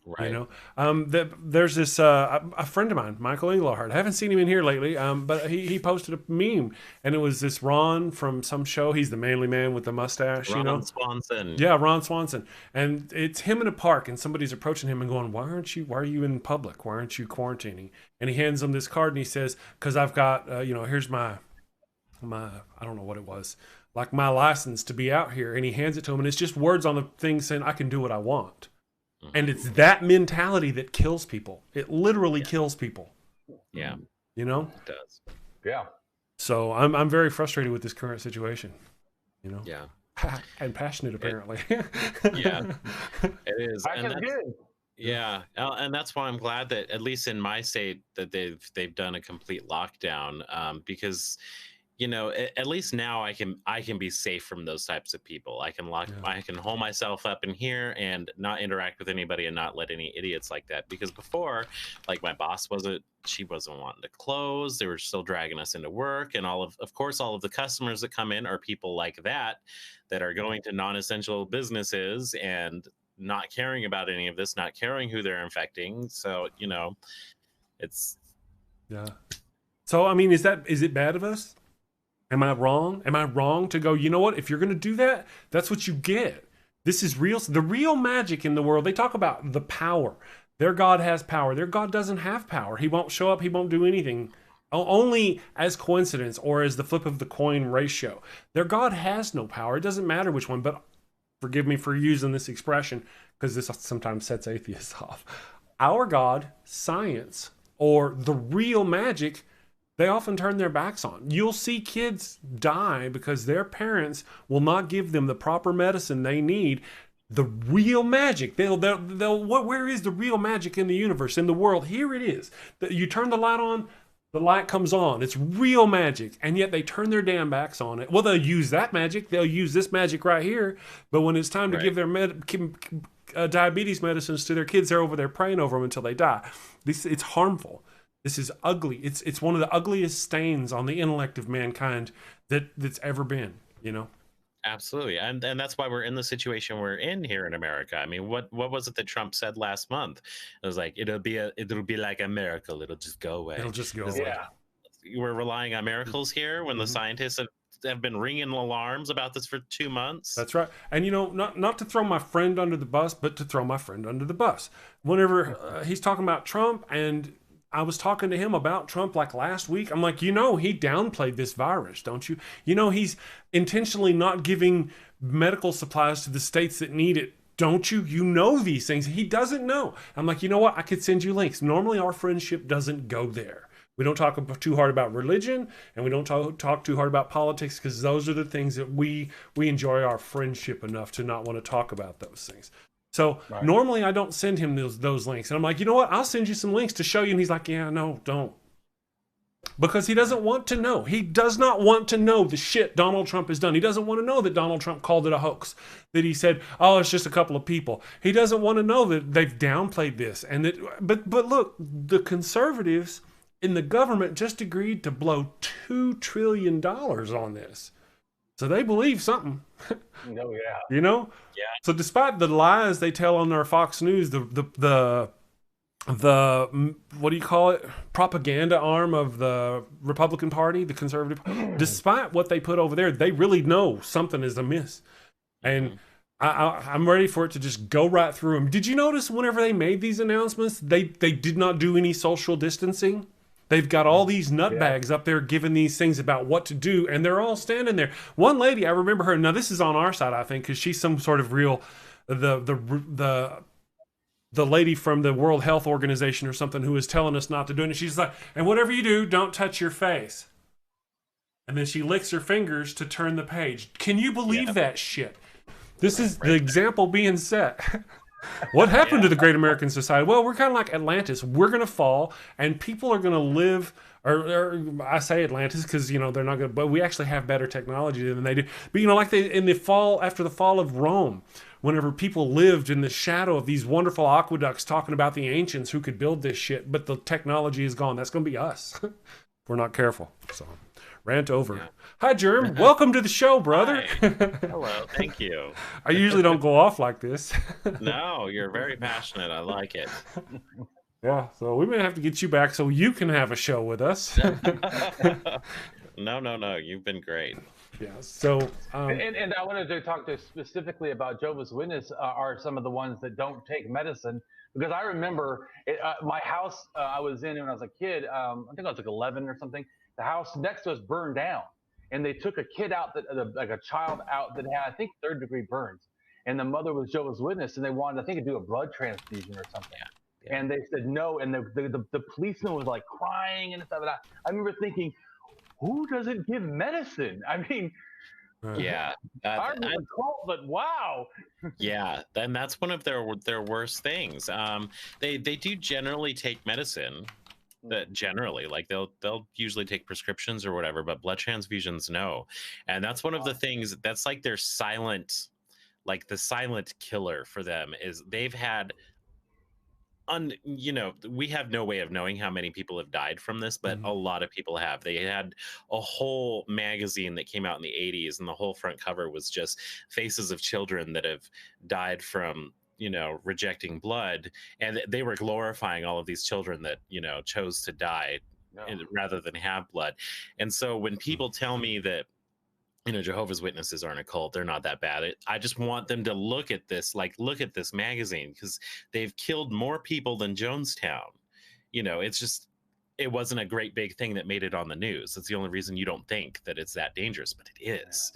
Right. You know, there's this a friend of mine, Michael Englehart. I haven't seen him in here lately, but he posted a meme, and it was this Ron from some show. He's the manly man with the mustache. Ron Swanson. Yeah, Ron Swanson, and it's him in a park, and somebody's approaching him and going, "Why are you in public? Why aren't you quarantining?" And he hands him this card, and he says, "Because I've got, here's my I don't know what it was, like my license to be out here." And he hands it to him, and it's just words on the thing saying, "I can do what I want." And it's that mentality that kills people. It literally kills people. Yeah. You know? It does. Yeah. So I'm very frustrated with this current situation. You know? Yeah. And passionate, apparently. Yeah. It is. Yeah. And that's why I'm glad that at least in my state that they've done a complete lockdown, because at least now I can be safe from those types of people. I can hold myself up in here and not interact with anybody and not let any idiots like that. Because before, like my boss wasn't wanting to close. They were still dragging us into work, and all of the customers that come in are people like that are going to non-essential businesses and not caring about any of this, not caring who they're infecting. So, it's So I mean, is it bad of us? Am I wrong? Am I wrong to go, you know what? If you're going to do that, that's what you get. This is real. The real magic in the world. They talk about the power. Their God has power. Their God doesn't have power. He won't show up. He won't do anything. Only as coincidence or as the flip of the coin ratio. Their God has no power. It doesn't matter which one. But forgive me for using this expression, because this sometimes sets atheists off. Our God, science, or the real magic, they often turn their backs on. You'll see kids die because their parents will not give them the proper medicine they need. The real magic. Where is the real magic in the universe, in the world? Here it is. You turn the light on, the light comes on. It's real magic. And yet they turn their damn backs on it. Well, they'll use that magic. They'll use this magic right here. But when it's time to give their diabetes medicines to their kids, they're over there praying over them until they die. It's harmful. This is ugly. It's one of the ugliest stains on the intellect of mankind that's ever been, Absolutely. And that's why we're in the situation we're in here in America. I mean, what was it that Trump said last month? It was like, it'll be like a miracle. It'll just go away. It'll just go away. Yeah. We're relying on miracles here when the scientists have been ringing alarms about this for 2 months. That's right. And not to throw my friend under the bus, but to throw my friend under the bus. Whenever he's talking about Trump, and I was talking to him about Trump like last week. I'm like, he downplayed this virus, don't you? He's intentionally not giving medical supplies to the states that need it, don't you? These things. He doesn't know. I'm like, you know what? I could send you links. Normally our friendship doesn't go there. We don't talk too hard about religion, and we don't talk too hard about politics, because those are the things that we enjoy our friendship enough to not want to talk about those things. So normally I don't send him those links. And I'm like, you know what? I'll send you some links to show you. And he's like, yeah, no, don't. Because he doesn't want to know. He does not want to know the shit Donald Trump has done. He doesn't want to know that Donald Trump called it a hoax. That he said, oh, it's just a couple of people. He doesn't want to know that they've downplayed this. But look, the conservatives in the government just agreed to blow $2 trillion on this. So they believe something. Oh, yeah. Yeah. So despite the lies they tell on their Fox News, the what do you call it? Propaganda arm of the Republican Party, the conservative, despite what they put over there, they really know something is amiss. And I'm ready for it to just go right through them. Did you notice whenever they made these announcements, they did not do any social distancing? They've got all these nutbags up there giving these things about what to do, and they're all standing there. One lady, I remember her. Now this is on our side, I think, because she's some sort of real the lady from the World Health Organization or something who is telling us not to do it. And she's like, and whatever you do, don't touch your face. And then she licks her fingers to turn the page. Can you believe that shit? This is the example being set. What happened to the Great American Society? Well, we're kind of like Atlantis. We're going to fall, and people are going to live. Or I say Atlantis because they're not going. But we actually have better technology than they do. But like in the fall, after the fall of Rome, whenever people lived in the shadow of these wonderful aqueducts, talking about the ancients who could build this shit, but the technology is gone. That's going to be us. We're not careful. So, rant over. Yeah. Hi, Germ. Welcome to the show, brother. Hello. Thank you. I usually don't go off like this. No, you're very passionate. I like it. Yeah, so we may have to get you back so you can have a show with us. No. You've been great. Yeah. So, and I wanted to talk to specifically about Jehovah's Witness are some of the ones that don't take medicine, because I remember my house I was in when I was a kid. I think I was like 11 or something. The house next to us burned down, and they took a kid out like a child out that had, I think, 3rd-degree burns, and the mother was Jehovah's Witness, and they wanted, I think, to do a blood transfusion or something. Yeah. And they said no, and the policeman was like crying and stuff. And I remember thinking, who doesn't give medicine? I mean, yeah, I'm a cult, but wow. Yeah, and that's one of their worst things. They do generally take medicine. That generally, like they'll usually take prescriptions or whatever, but blood transfusions, no. And that's one of the things that's like their silent, like the silent killer for them is they've had. We have no way of knowing how many people have died from this, but a lot of people have. They had a whole magazine that came out in the 80s, and the whole front cover was just faces of children that have died from, rejecting blood. And they were glorifying all of these children that, chose to die rather than have blood. And so when people tell me that, Jehovah's Witnesses aren't a cult, they're not that bad. I just want them to look at this magazine, because they've killed more people than Jonestown. It wasn't a great big thing that made it on the news. That's the only reason you don't think that it's that dangerous, but it is.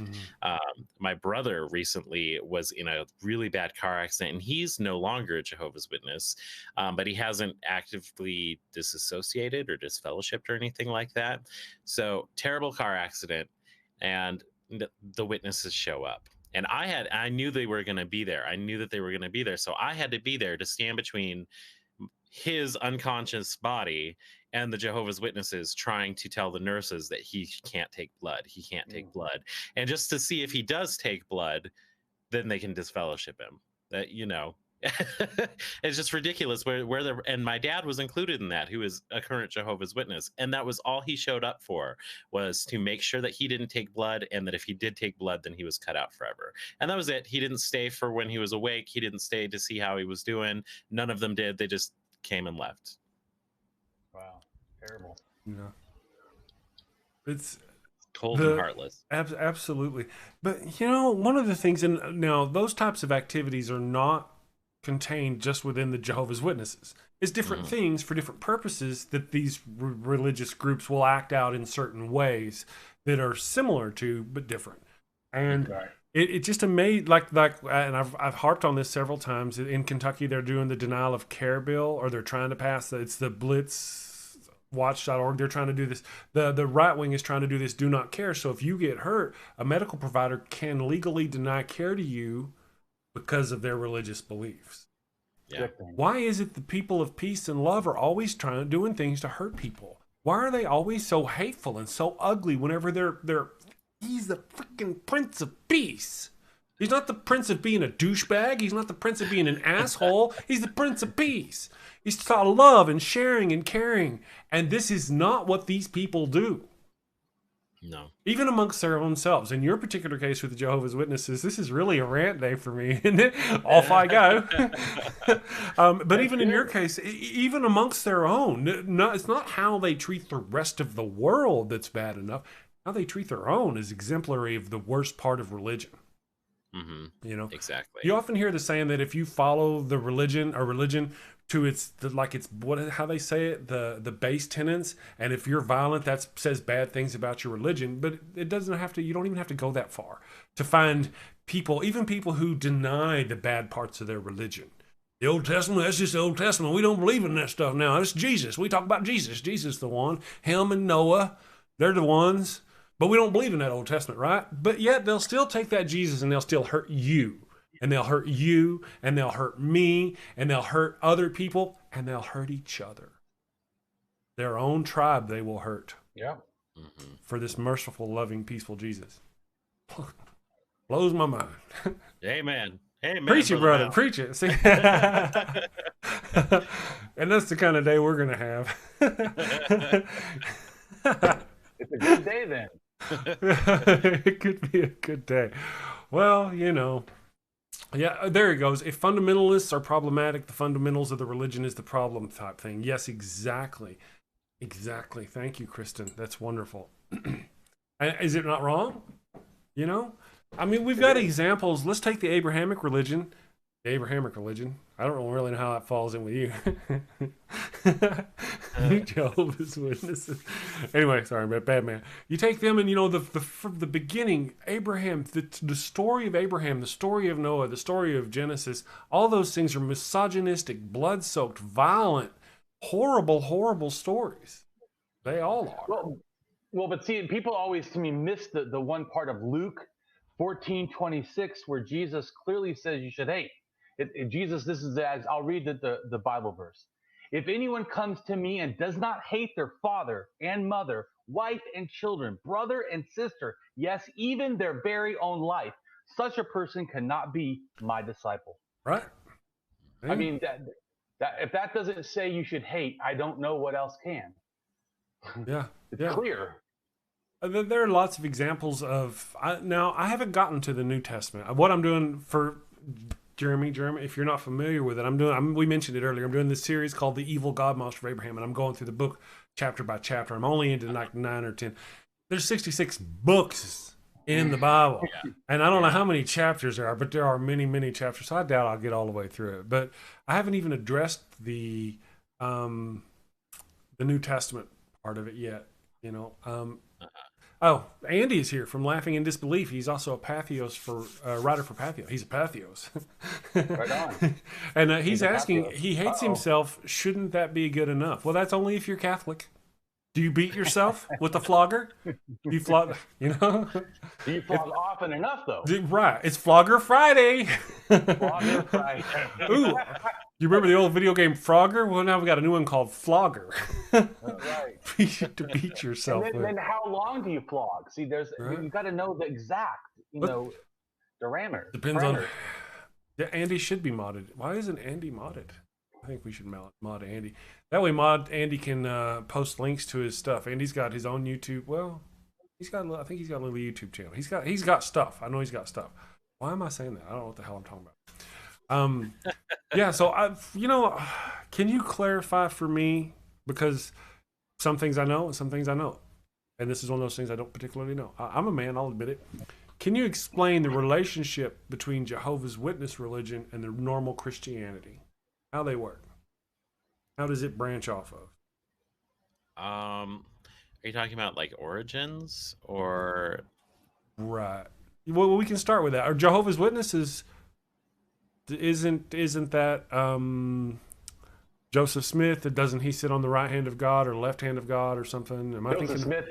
My brother recently was in a really bad car accident, and he's no longer a Jehovah's Witness, but he hasn't actively disassociated or disfellowshipped or anything like that. So terrible car accident, and the witnesses show up, and I knew they were going to be there. I knew that they were going to be there. So I had to be there to stand between his unconscious body and the Jehovah's Witnesses, trying to tell the nurses that he can't take blood. He can't take blood. And just to see if he does take blood, then they can disfellowship him. That, it's just ridiculous and my dad was included in that, who is a current Jehovah's Witness, and that was all he showed up for, was to make sure that he didn't take blood, and that if he did take blood, then he was cut out forever. And that was it. He didn't stay for when he was awake. He didn't stay to see how he was doing. None of them did. They just came and left. Wow, terrible. Yeah, it's cold and heartless. Absolutely. But one of the things, and now those types of activities are not contained just within the Jehovah's Witnesses. It's different things for different purposes that these religious groups will act out in certain ways that are similar to but different. And it just amazed, like, and I've harped on this several times. In Kentucky, they're doing the denial of care bill, or they're trying to pass it's the blitzwatch.org. They're trying to do this. The right wing is trying to do this do not care. So if you get hurt, a medical provider can legally deny care to you because of their religious beliefs. Yeah. Why is it the people of peace and love are always doing things to hurt people? Why are they always so hateful and so ugly whenever he's the freaking Prince of Peace? He's not the Prince of being a douchebag. He's not the Prince of being an asshole. He's the Prince of Peace. He's taught love and sharing and caring. And this is not what these people do. No. Even amongst their own selves. In your particular case with the Jehovah's Witnesses, this is really a rant day for me, isn't it? Off I go. But even in your case, even amongst their own, it's not how they treat the rest of the world that's bad enough. How they treat their own is exemplary of the worst part of religion. Exactly. You often hear the saying that if you follow the religion to how they say it, the base tenets, and if you're violent, that says bad things about your religion. But it doesn't have to. You don't even have to go that far to find people, even people who deny the bad parts of their religion. The Old Testament, that's just the Old Testament. We don't believe in that stuff now. It's Jesus. We talk about Jesus. Jesus is the one. Him and Noah, they're the ones. But we don't believe in that Old Testament, right? But yet they'll still take that Jesus and they'll still hurt you. and they'll hurt you, and they'll hurt me, and they'll hurt other people, and they'll hurt each other. Their own tribe they will hurt. Yeah. For this merciful, loving, peaceful Jesus. Blows my mind. Amen. Amen. Preach it, brother. Preach it. See? And that's the kind of day we're going to have. It's a good day then. It could be a good day. Well, you know. Yeah, there it goes. If fundamentalists are problematic, the fundamentals of the religion is the problem type thing. Yes, exactly. Exactly. Thank you, Kristen. That's wonderful. Is it not wrong? You know? I mean, we've got examples. Let's take the Abrahamic religion. The Abrahamic religion. I don't really know how that falls in with you. Jehovah's Witnesses. Anyway, sorry, bad man. You take them and, you know, from the beginning, Abraham, the story of Abraham, the story of Noah, the story of Genesis, all those things are misogynistic, blood-soaked, violent, horrible stories. They all are. Well, but see, people always, to me, miss the one part of Luke 14:26 where Jesus clearly says you should hate. Jesus, this is as I'll read the Bible verse. If anyone comes to me and does not hate their father and mother, wife and children, brother and sister, yes, even their very own life, such a person cannot be my disciple. Right. I mean, that if that doesn't say you should hate, I don't know what else can. Yeah. It's clear. There are lots of examples of. Now, I haven't gotten to the New Testament. What I'm doing for Jeremy, if you're not familiar with it, we mentioned it earlier. I'm doing this series called The Evil God Monster of Abraham, and I'm going through the book chapter by chapter. I'm only into like 9 or 10. There's 66 books in the Bible, and I don't know how many chapters there are, but there are many chapters. So I doubt I'll get all the way through it. But I haven't even addressed the New Testament part of it yet. You know. Oh, Andy is here from Laughing in Disbelief. He's also a writer for Patheos. He's a Patheos. Right on. And he's asking, he hates himself. Shouldn't that be good enough? Well, that's only if you're Catholic. Do you beat yourself with a flogger? Do you flog, you know? Do you flog often enough, though? Right. It's Flogger Friday. Flogger Friday. Ooh. You remember the old video game Frogger? Well, now we got a new one called Flogger. Right. To beat yourself. And then how long do you flog? See, you got to know the exact, the parameter. Depends on. Yeah, Andy should be modded. Why isn't Andy modded? I think we should mod Andy. That way, Andy can post links to his stuff. Andy's got his own YouTube. Well, I think he's got a little YouTube channel. He's got stuff. I know he's got stuff. Why am I saying that? I don't know what the hell I'm talking about. Yeah, so can you clarify for me, because some things I know and some things I know, and this is one of those things I don't particularly know. I'm a man, I'll admit it. Can you explain the relationship between Jehovah's Witness religion and the normal Christianity? How they work? How does it branch off of? Are you talking about like origins or? Right. Well, we can start with that. Are Jehovah's Witnesses? Isn't that Joseph Smith? Doesn't he sit on the right hand of God or left hand of God or something? Joseph Smith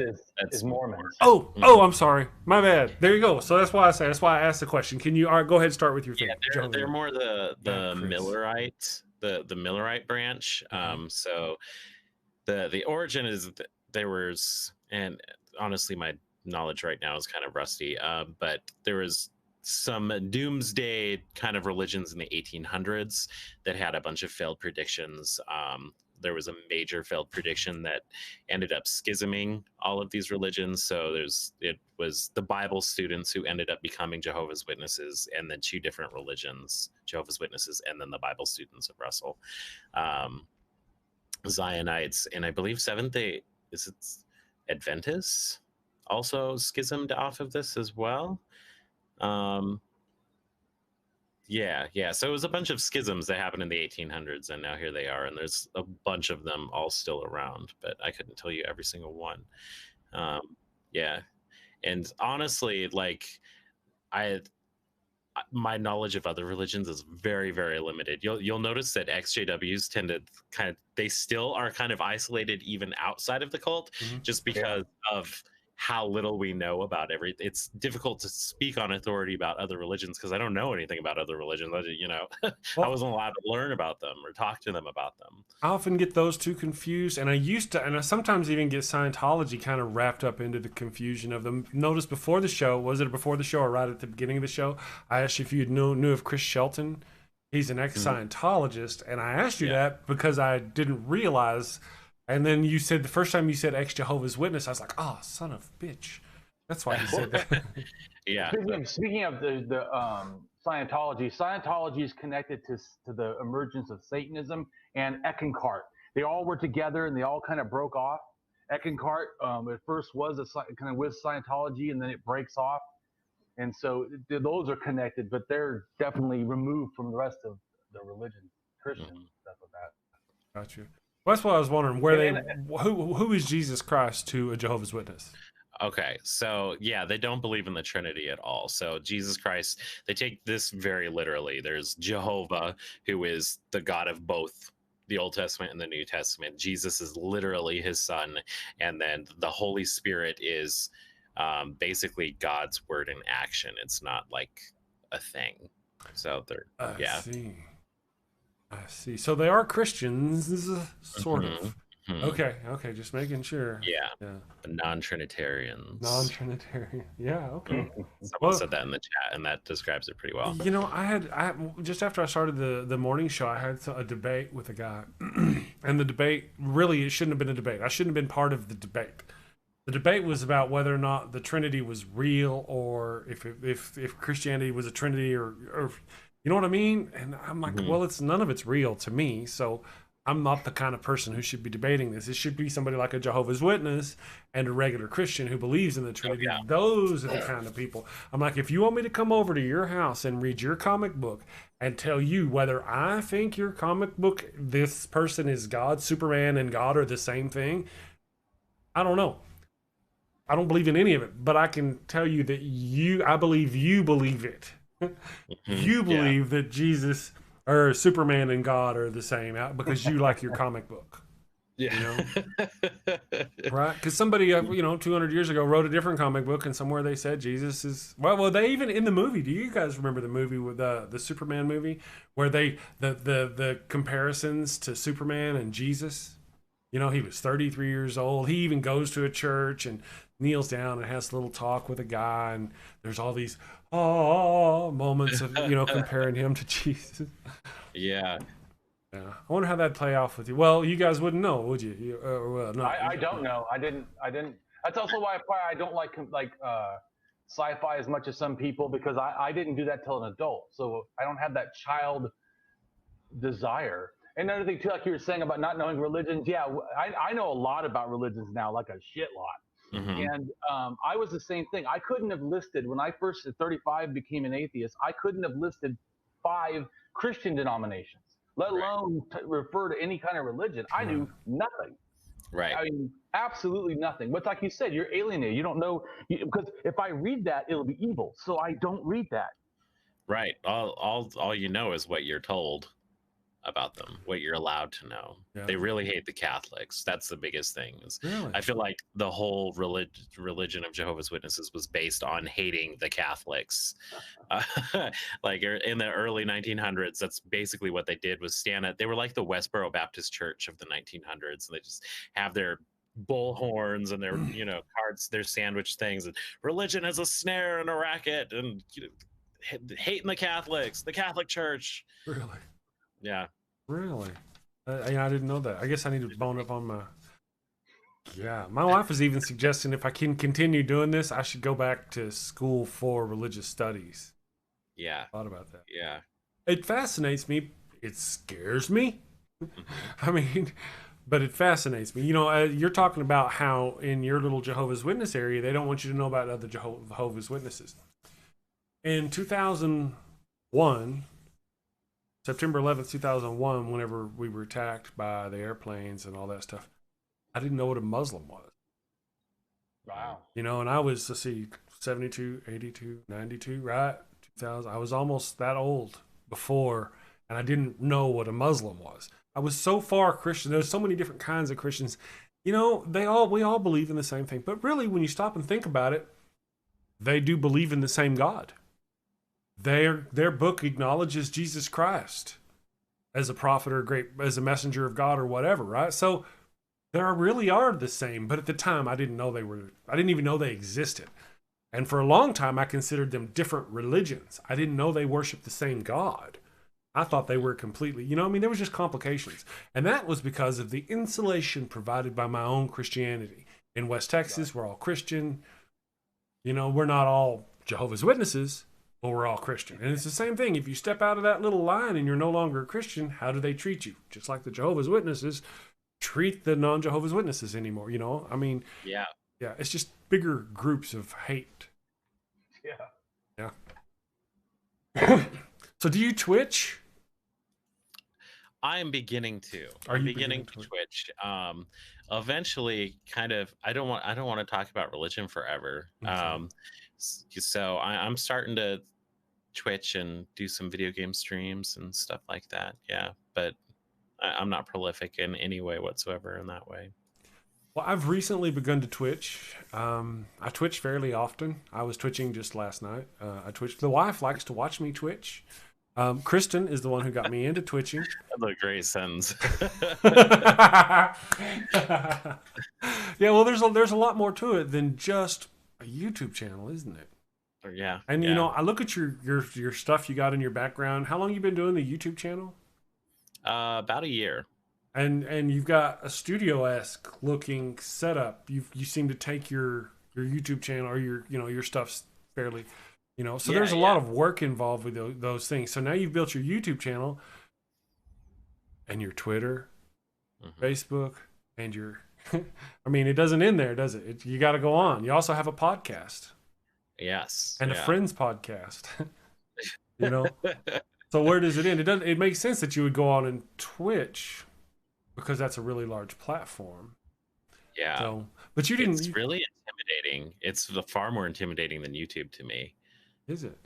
is Mormon. Oh, I'm sorry. My bad. There you go. So that's why I asked the question. Can you go ahead and start with your thing? Yeah, they're more the Millerites, the Millerite branch. So the origin is there was, and honestly, my knowledge right now is kind of rusty. But there was some doomsday kind of religions in the 1800s that had a bunch of failed predictions. There was a major failed prediction that ended up schisming all of these religions. So it was the Bible students who ended up becoming Jehovah's Witnesses, and then 2 different religions, Jehovah's Witnesses, and then the Bible students of Russell, Zionites, and I believe Seventh-day Adventists also schismed off of this as well. So it was a bunch of schisms that happened in the 1800s, and now here they are, and there's a bunch of them all still around, but I couldn't tell you every single one. And honestly, like my knowledge of other religions is very, very limited. You'll notice that ex-JWs tend to they still are kind of isolated even outside of the cult, just because of how little we know about everything. It's difficult to speak on authority about other religions because I don't know anything about other religions. I Well, wasn't allowed to learn about them or talk to them about them. I often get those two confused, and I sometimes even get Scientology kind of wrapped up into the confusion of them. Notice before the show, was it before the show or right at the beginning of the show, I asked you if you knew of Chris Shelton. He's an ex-Scientologist, and I asked you that because I didn't realize. And then you said, the first time you said ex-Jehovah's Witness, I was like, oh, son of a bitch. That's why you said that. Yeah. Speaking of the Scientology is connected to the emergence of Satanism and Eckankart. They all were together and they all kind of broke off. Eckankart at first was kind of with Scientology, and then it breaks off. And so those are connected, but they're definitely removed from the rest of the religion, Christian stuff like that. Got you. Well, that's what I was wondering. Who is Jesus Christ to a Jehovah's Witness? Okay, so yeah, they don't believe in the Trinity at all. So Jesus Christ, they take this very literally. There's Jehovah, who is the God of both the Old Testament and the New Testament. Jesus is literally his son, and then the Holy Spirit is basically God's word in action. It's not like a thing. So they're I see. So they are Christians, sort of. Okay, just making sure. Yeah. But non-Trinitarians. Non-Trinitarian. Yeah, okay. Someone said that in the chat, and that describes it pretty well. I had just after I started the morning show, I had a debate with a guy, and the debate really, it shouldn't have been a debate. I shouldn't have been part of the debate. The debate was about whether or not the Trinity was real, or if Christianity was a Trinity, or you know what I mean? And I'm like, well, none of it's real to me, so I'm not the kind of person who should be debating this. It should be somebody like a Jehovah's Witness and a regular Christian who believes in the Trinity. Oh, yeah. Those are the kind of people. I'm like, if you want me to come over to your house and read your comic book and tell you whether I think your comic book, this person is God, Superman and God are the same thing, I don't know. I don't believe in any of it, but I can tell you that I believe you believe it. You believe that Jesus or Superman and God are the same because you like your comic book. Yeah. Right? Because somebody, 200 years ago wrote a different comic book, and somewhere they said Jesus is... Well, they even, in the movie, do you guys remember the movie with the Superman movie, where the comparisons to Superman and Jesus? He was 33 years old. He even goes to a church and kneels down and has a little talk with a guy, and there's all these moments of comparing him to Jesus. Yeah. I wonder how that'd play off with you. Well, you guys wouldn't know, would you? No. I don't know. I didn't. That's also why I don't like sci-fi as much as some people, because I didn't do that till an adult, so I don't have that child desire. And another thing too, like you were saying about not knowing religions, I know a lot about religions now, like a shit lot. And I was the same thing. I couldn't have listed, when I first at 35 became an atheist, I couldn't have listed 5 Christian denominations, let alone refer to any kind of religion. I knew nothing. Right. I mean, absolutely nothing. But like you said, you're alienated. You don't know, because if I read that, it'll be evil. So I don't read that. Right. All you know is what you're told about them, what you're allowed to know. Yeah. They really hate the Catholics. That's the biggest thing. Really? I feel like the whole religion of Jehovah's Witnesses was based on hating the Catholics. Like in the early 1900s, that's basically what they did, was they were like the Westboro Baptist Church of the 1900s, and they just have their bull horns and their cards, their sandwich things, and religion is a snare and a racket, and hating the Catholics, the Catholic Church. Really? Yeah. Really? I didn't know that. I guess I need to bone up on my... Yeah. My wife was even suggesting if I can continue doing this, I should go back to school for religious studies. Yeah. I thought about that. Yeah. It fascinates me. It scares me. I mean, but it fascinates me. You're talking about how in your little Jehovah's Witness area, they don't want you to know about other Jehovah's Witnesses. In 2001... September 11th, 2001, whenever we were attacked by the airplanes and all that stuff, I didn't know what a Muslim was. Wow. And I was, 72, 82, 92, right? 2000. I was almost that old before, and I didn't know what a Muslim was. I was so far Christian. There's so many different kinds of Christians. You know, we all believe in the same thing. But really, when you stop and think about it, they do believe in the same God. Their book acknowledges Jesus Christ as a prophet or as a messenger of God or whatever, right? So they really are the same. But at the time, I didn't even know they existed. And for a long time, I considered them different religions. I didn't know they worshiped the same God. I thought they were completely, there was just complications. And that was because of the insulation provided by my own Christianity. In West Texas, we're all Christian. We're not all Jehovah's Witnesses, but we're all Christian. And it's the same thing. If you step out of that little line and you're no longer a Christian, how do they treat you? Just like the Jehovah's Witnesses treat the non-Jehovah's Witnesses anymore, Yeah. Yeah, it's just bigger groups of hate. Yeah. Yeah. So do you Twitch? I am beginning to. I'm beginning to Twitch. Eventually, kind of. I don't want to talk about religion forever. Okay. So I'm starting to Twitch and do some video game streams and stuff like that. Yeah, but I'm not prolific in any way whatsoever in that way. Well, I've recently begun to Twitch. I Twitch fairly often. I was twitching just last night. I Twitch. The wife likes to watch me Twitch. Kristen is the one who got me into twitching. That's a great sentence. Yeah, well, there's a lot more to it than just a YouTube channel, isn't it? Yeah. And I look at your stuff you got in your background. How long you been doing the YouTube channel? About a year. And you've got a studio-esque looking setup. You seem to take your YouTube channel or your stuff's fairly, so there's a lot of work involved with those things. So now you've built your YouTube channel and your Twitter, Facebook, and your it doesn't end there, does it? You got to go on. You also have a podcast. Yes. And a friend's podcast. So where does it end? It makes sense that you would go on and Twitch, because that's a really large platform. Yeah. So, but you didn't. It's really intimidating. It's far more intimidating than YouTube to me. Is it?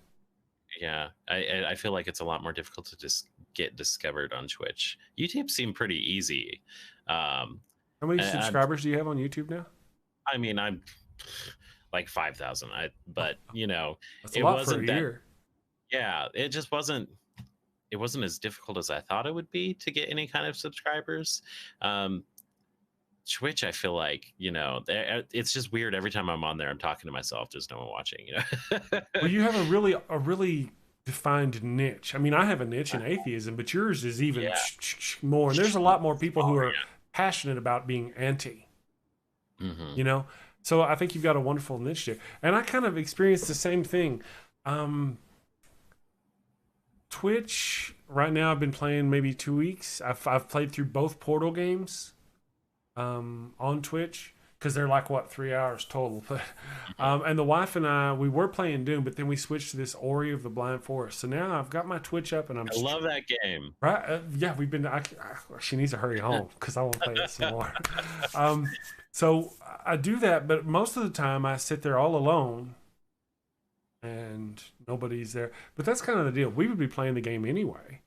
Yeah. I feel like it's a lot more difficult to just get discovered on Twitch. YouTube seemed pretty easy. How many subscribers do you have on YouTube now? I'm like 5,000. But that's a lot for a year. Yeah, it just wasn't. It wasn't as difficult as I thought it would be to get any kind of subscribers. Twitch, I feel like, it's just weird. Every time I'm on there, I'm talking to myself, just no one watching, Well, you have a really defined niche. I have a niche in atheism, but yours is even more. And there's a lot more people who are passionate about being anti, So I think you've got a wonderful niche there. And I kind of experienced the same thing. Twitch, right now I've been playing maybe 2 weeks. I've played through both Portal games on Twitch, because they're like 3 hours total. And the wife and I, we were playing Doom, but then we switched to this Ori of the Blind Forest. So now I've got my Twitch up, and I love that game. Right? Yeah, we've been. She needs to hurry home because I won't play it some more. So I do that, but most of the time I sit there all alone. And nobody's there, but that's kind of the deal. We would be playing the game anyway.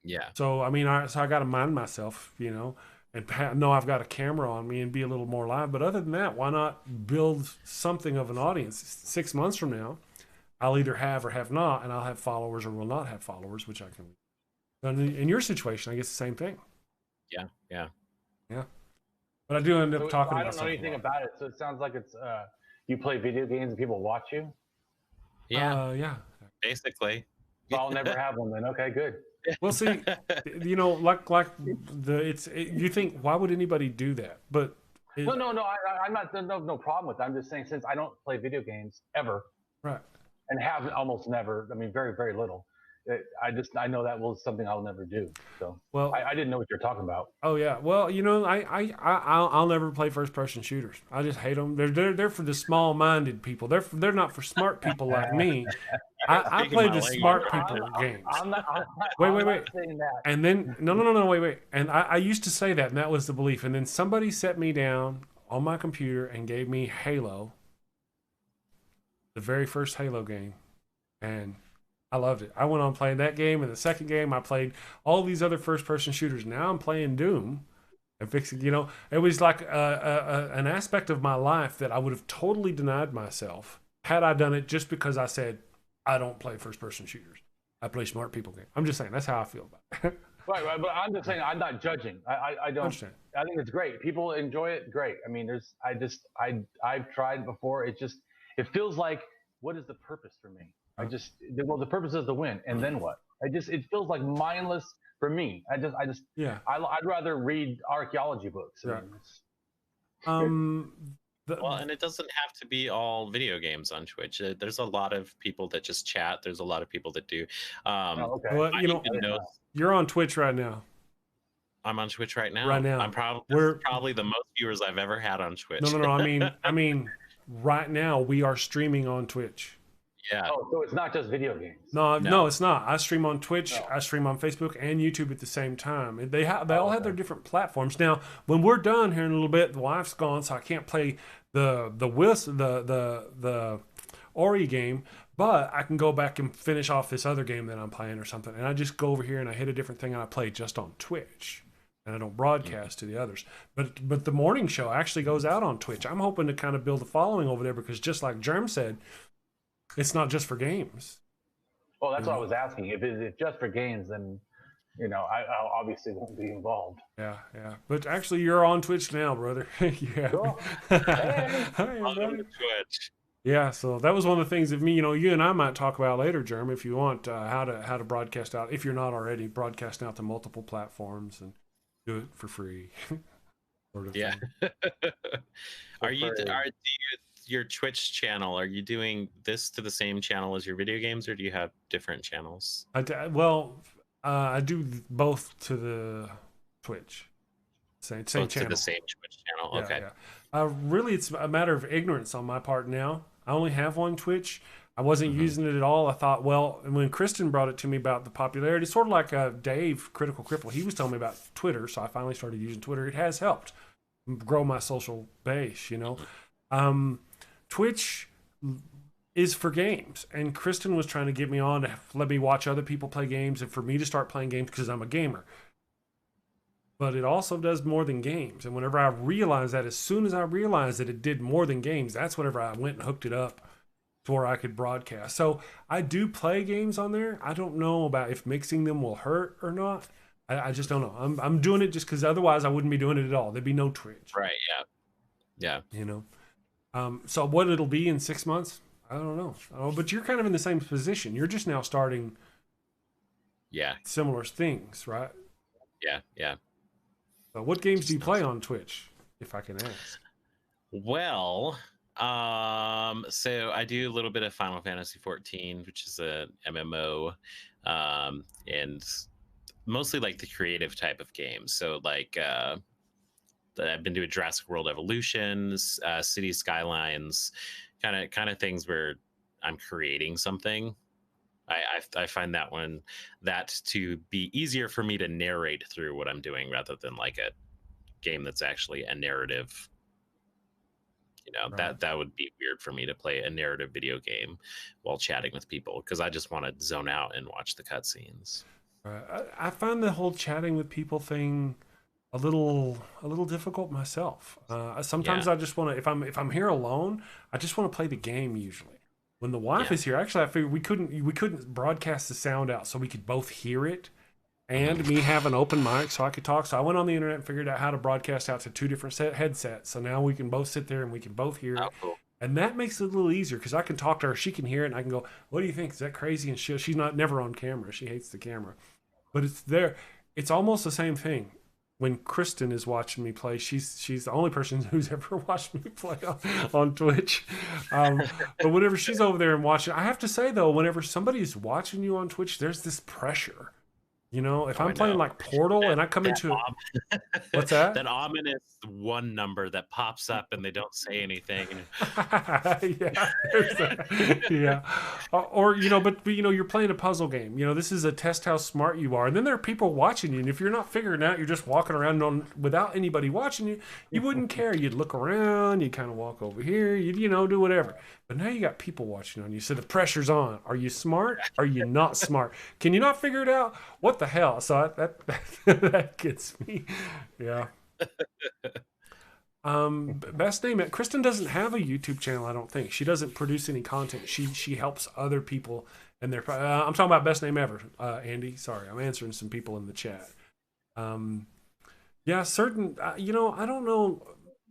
Yeah. So I got to mind myself, and know I've got a camera on me and be a little more live. But other than that, why not build something of an audience? 6 months from now, I'll either have or have not, and I'll have followers or will not have followers, which I can. And in your situation, I guess the same thing. Yeah. But I do end up talking. I don't know anything about it, so it sounds like it's you play video games and people watch you. Yeah. Basically. So I'll never have one then. Okay, good. Well, see, you think, why would anybody do that? But no, I'm not. No problem with that. I'm just saying, since I don't play video games ever, right, and have almost never. Very, very little. I know that was something I'll never do. So, well, I didn't know what you're talking about. Oh yeah, well, I'll never play first person shooters. I just hate them. They're for the small minded people. They're not for smart people like me. I play the smart people games. Wait. And then no, wait. And I used to say that, and that was the belief. And then somebody set me down on my computer and gave me Halo, the very first Halo game, and I loved it. I went on playing that game, and the second game I played all these other first-person shooters. Now I'm playing Doom, and fixing, you know, it was like an aspect of my life that I would have totally denied myself had I done it just because I said, I don't play first person shooters. I play smart people games. I'm just saying, that's how I feel about it. Right, but I'm just saying, I'm not judging. I don't. Understand. I think it's great. People enjoy it. Great. I mean, I've tried before. It feels like, what is the purpose for me? The purpose is to win, and then what? It feels like mindless for me. Yeah. I'd rather read archaeology books. Right. Well, and it doesn't have to be all video games on Twitch. There's a lot of people that just chat. There's a lot of people that do. Okay. Well, you know, you're on Twitch right now. I'm on Twitch right now. Right now. We're probably the most viewers I've ever had on Twitch. No. I mean, right now we are streaming on Twitch. Yeah. Oh, so it's not just video games. No, it's not. I stream on Twitch, I stream on Facebook and YouTube at the same time. They all have their different platforms. Now, when we're done here in a little bit, the wife's gone, so I can't play the Ori game, but I can go back and finish off this other game that I'm playing or something. And I just go over here and I hit a different thing and I play just on Twitch. And I don't broadcast to the others. But the morning show actually goes out on Twitch. I'm hoping to kind of build a following over there because just like Germ said, it's not just for games. Well, that's what I was asking. If it's just for games, then, you know, I obviously won't be involved. Yeah. But actually, you're on Twitch now, brother. Yeah. Cool. Hey, Welcome to Twitch. Yeah, so that was one of the things of me, you know, you and I might talk about later, Jeremy, if you want, how to broadcast out, if you're not already broadcasting out to multiple platforms and do it for free. Sort of yeah. Your Twitch channel, are you doing this to the same channel as your video games, or do you have different channels? I do both to the Twitch. Same channel. To the same Twitch channel. Okay. Yeah. Really, it's a matter of ignorance on my part now. I only have one Twitch. I wasn't using it at all. I thought, well, and when Kristen brought it to me about the popularity, sort of like Dave, Critical Cripple, he was telling me about Twitter, so I finally started using Twitter. It has helped grow my social base, you know. Twitch is for games, and Kristen was trying to get me on to let me watch other people play games and for me to start playing games because I'm a gamer. But it also does more than games. And whenever I realized that, as soon as I realized that it did more than games, that's whenever I went and hooked it up to where I could broadcast. So I do play games on there. I don't know about if mixing them will hurt or not. I just don't know. I'm doing it just because otherwise I wouldn't be doing it at all. There'd be no Twitch. Right, yeah. You know? So what it'll be in 6 months, I don't know. But you're kind of in the same position. You're just now starting similar things, right? Yeah. So what games do you play on Twitch, if I can ask? Well, so I do a little bit of Final Fantasy 14, which is a MMO, and mostly like the creative type of games. So like I've been doing Jurassic World Evolutions, City Skylines, kind of things where I'm creating something. I find that to be easier for me to narrate through what I'm doing rather than like a game that's actually a narrative. You know, right. that would be weird for me to play a narrative video game while chatting with people because I just want to zone out and watch the cutscenes. I find the whole chatting with people thing a little difficult myself. Sometimes I just want to, if I'm here alone, I just want to play the game usually. When the wife is here, actually, I figured we couldn't broadcast the sound out so we could both hear it and me have an open mic so I could talk. So I went on the internet and figured out how to broadcast out to two different headsets. So now we can both sit there and we can both hear it. Cool. And that makes it a little easier because I can talk to her. She can hear it and I can go, what do you think? Is that crazy? And she's never on camera. She hates the camera. But it's there. It's almost the same thing. When Kristen is watching me play, she's the only person who's ever watched me play on Twitch. But whenever she's over there and watching, I have to say though, whenever somebody's watching you on Twitch, there's this pressure. You know, if I'm playing like Portal and I come into what's that? That ominous one number that pops up and they don't say anything. Yeah. Or you know, but you know, you're playing a puzzle game. You know, this is a test how smart you are, and then there are people watching you. And if you're not figuring out, you're just walking around without anybody watching you. You wouldn't care. You'd look around. You'd kind of walk over here. You'd do whatever. But now you got people watching on you, so the pressure's on. Are you smart? Are you not smart? Can you not figure it out? What the hell? So that gets me. Yeah. Best name. Kristen doesn't have a YouTube channel. I don't think she doesn't produce any content. She helps other people, and they're. I'm talking about best name ever. Andy, sorry, I'm answering some people in the chat. Yeah, certain. You know, I don't know.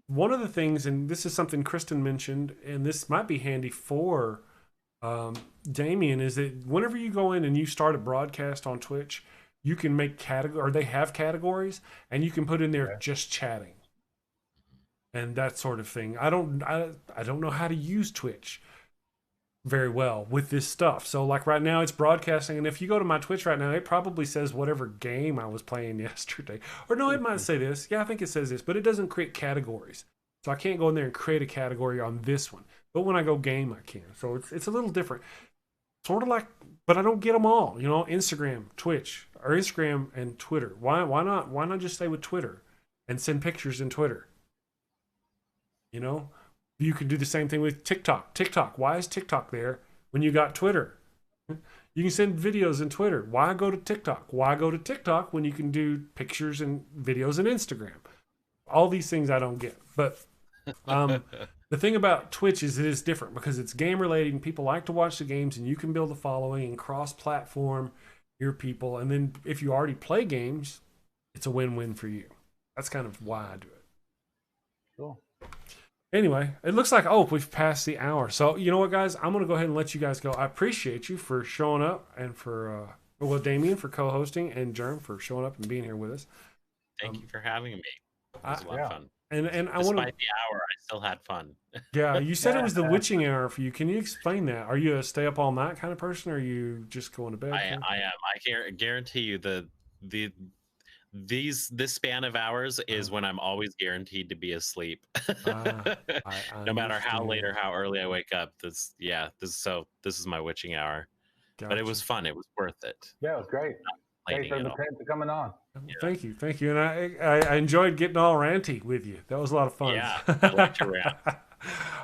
One of the things, and this is something Kristen mentioned, and this might be handy for Damien, is that whenever you go in and you start a broadcast on Twitch, you can make category, or they have categories, and you can put in there just chatting and that sort of thing. I don't know how to use Twitch very well with this stuff. So like right now it's broadcasting, and if you go to my Twitch right now, it probably says whatever game I was playing yesterday. Or no, it might say this. Yeah, I think it says this, but it doesn't create categories. So I can't go in there and create a category on this one. But when I go game, I can. So it's a little different. Sort of like, but I don't get them all. You know, Instagram, Twitch, or Instagram and Twitter. Why not just stay with Twitter and send pictures in Twitter? You know, you can do the same thing with TikTok. TikTok, why is TikTok there when you got Twitter? You can send videos in Twitter. Why go to TikTok? Why go to TikTok when you can do pictures and videos in Instagram? All these things I don't get. But the thing about Twitch is it is different because it's game related and people like to watch the games, and you can build a following and cross-platform your people. And then if you already play games, it's a win-win for you. That's kind of why I do it. Cool. Anyway, it looks like, oh, we've passed the hour. So, you know what, guys? I'm going to go ahead and let you guys go. I appreciate you for showing up, and for, Damien for co-hosting, and Jerm for showing up and being here with us. Thank you for having me. It was a lot of fun. And I want to. Despite the hour, I still had fun. Yeah, you said it was the witching hour for you. Can you explain that? Are you a stay up all night kind of person, or are you just going to bed? I am. I guarantee you this span of hours is when I'm always guaranteed to be asleep. No matter how late or how early I wake up. This is my witching hour. Gotcha. But it was fun. It was worth it. Yeah, it was great. Thanks for coming on. Yeah. Thank you. And I enjoyed getting all ranty with you. That was a lot of fun. Yeah, I like to rant.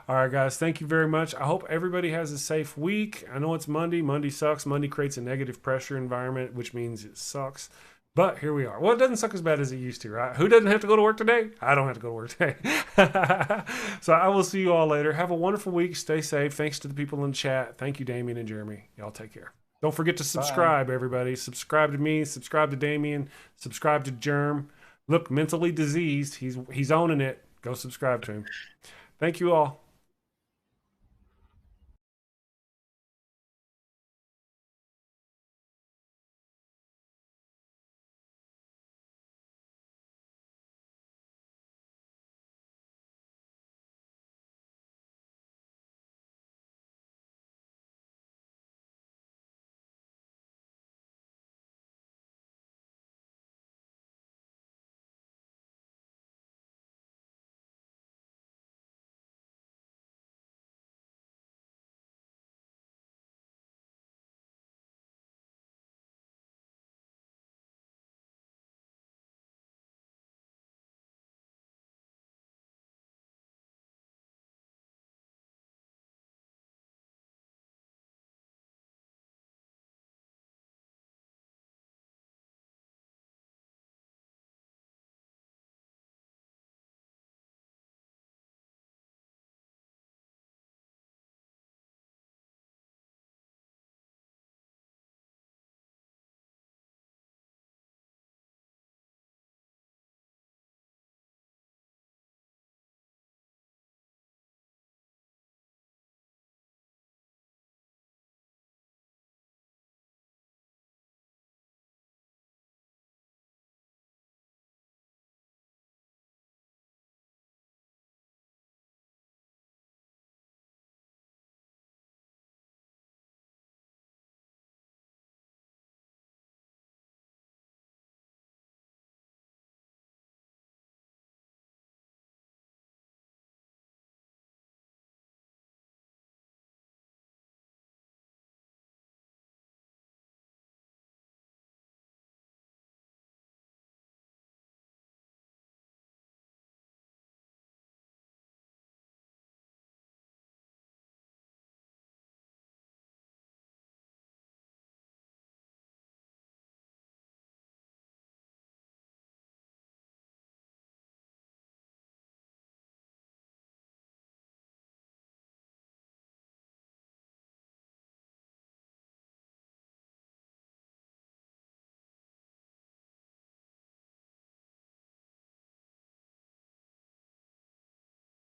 All right, guys. Thank you very much. I hope everybody has a safe week. I know it's Monday. Monday sucks. Monday creates a negative pressure environment, which means it sucks. But here we are. Well, it doesn't suck as bad as it used to, right? Who doesn't have to go to work today? I don't have to go to work today. So I will see you all later. Have a wonderful week. Stay safe. Thanks to the people in the chat. Thank you, Damien and Jeremy. Y'all take care. Don't forget to subscribe, everybody. Subscribe to me. Subscribe to Damien. Subscribe to Jerm. Look, mentally diseased. He's owning it. Go subscribe to him. Thank you all.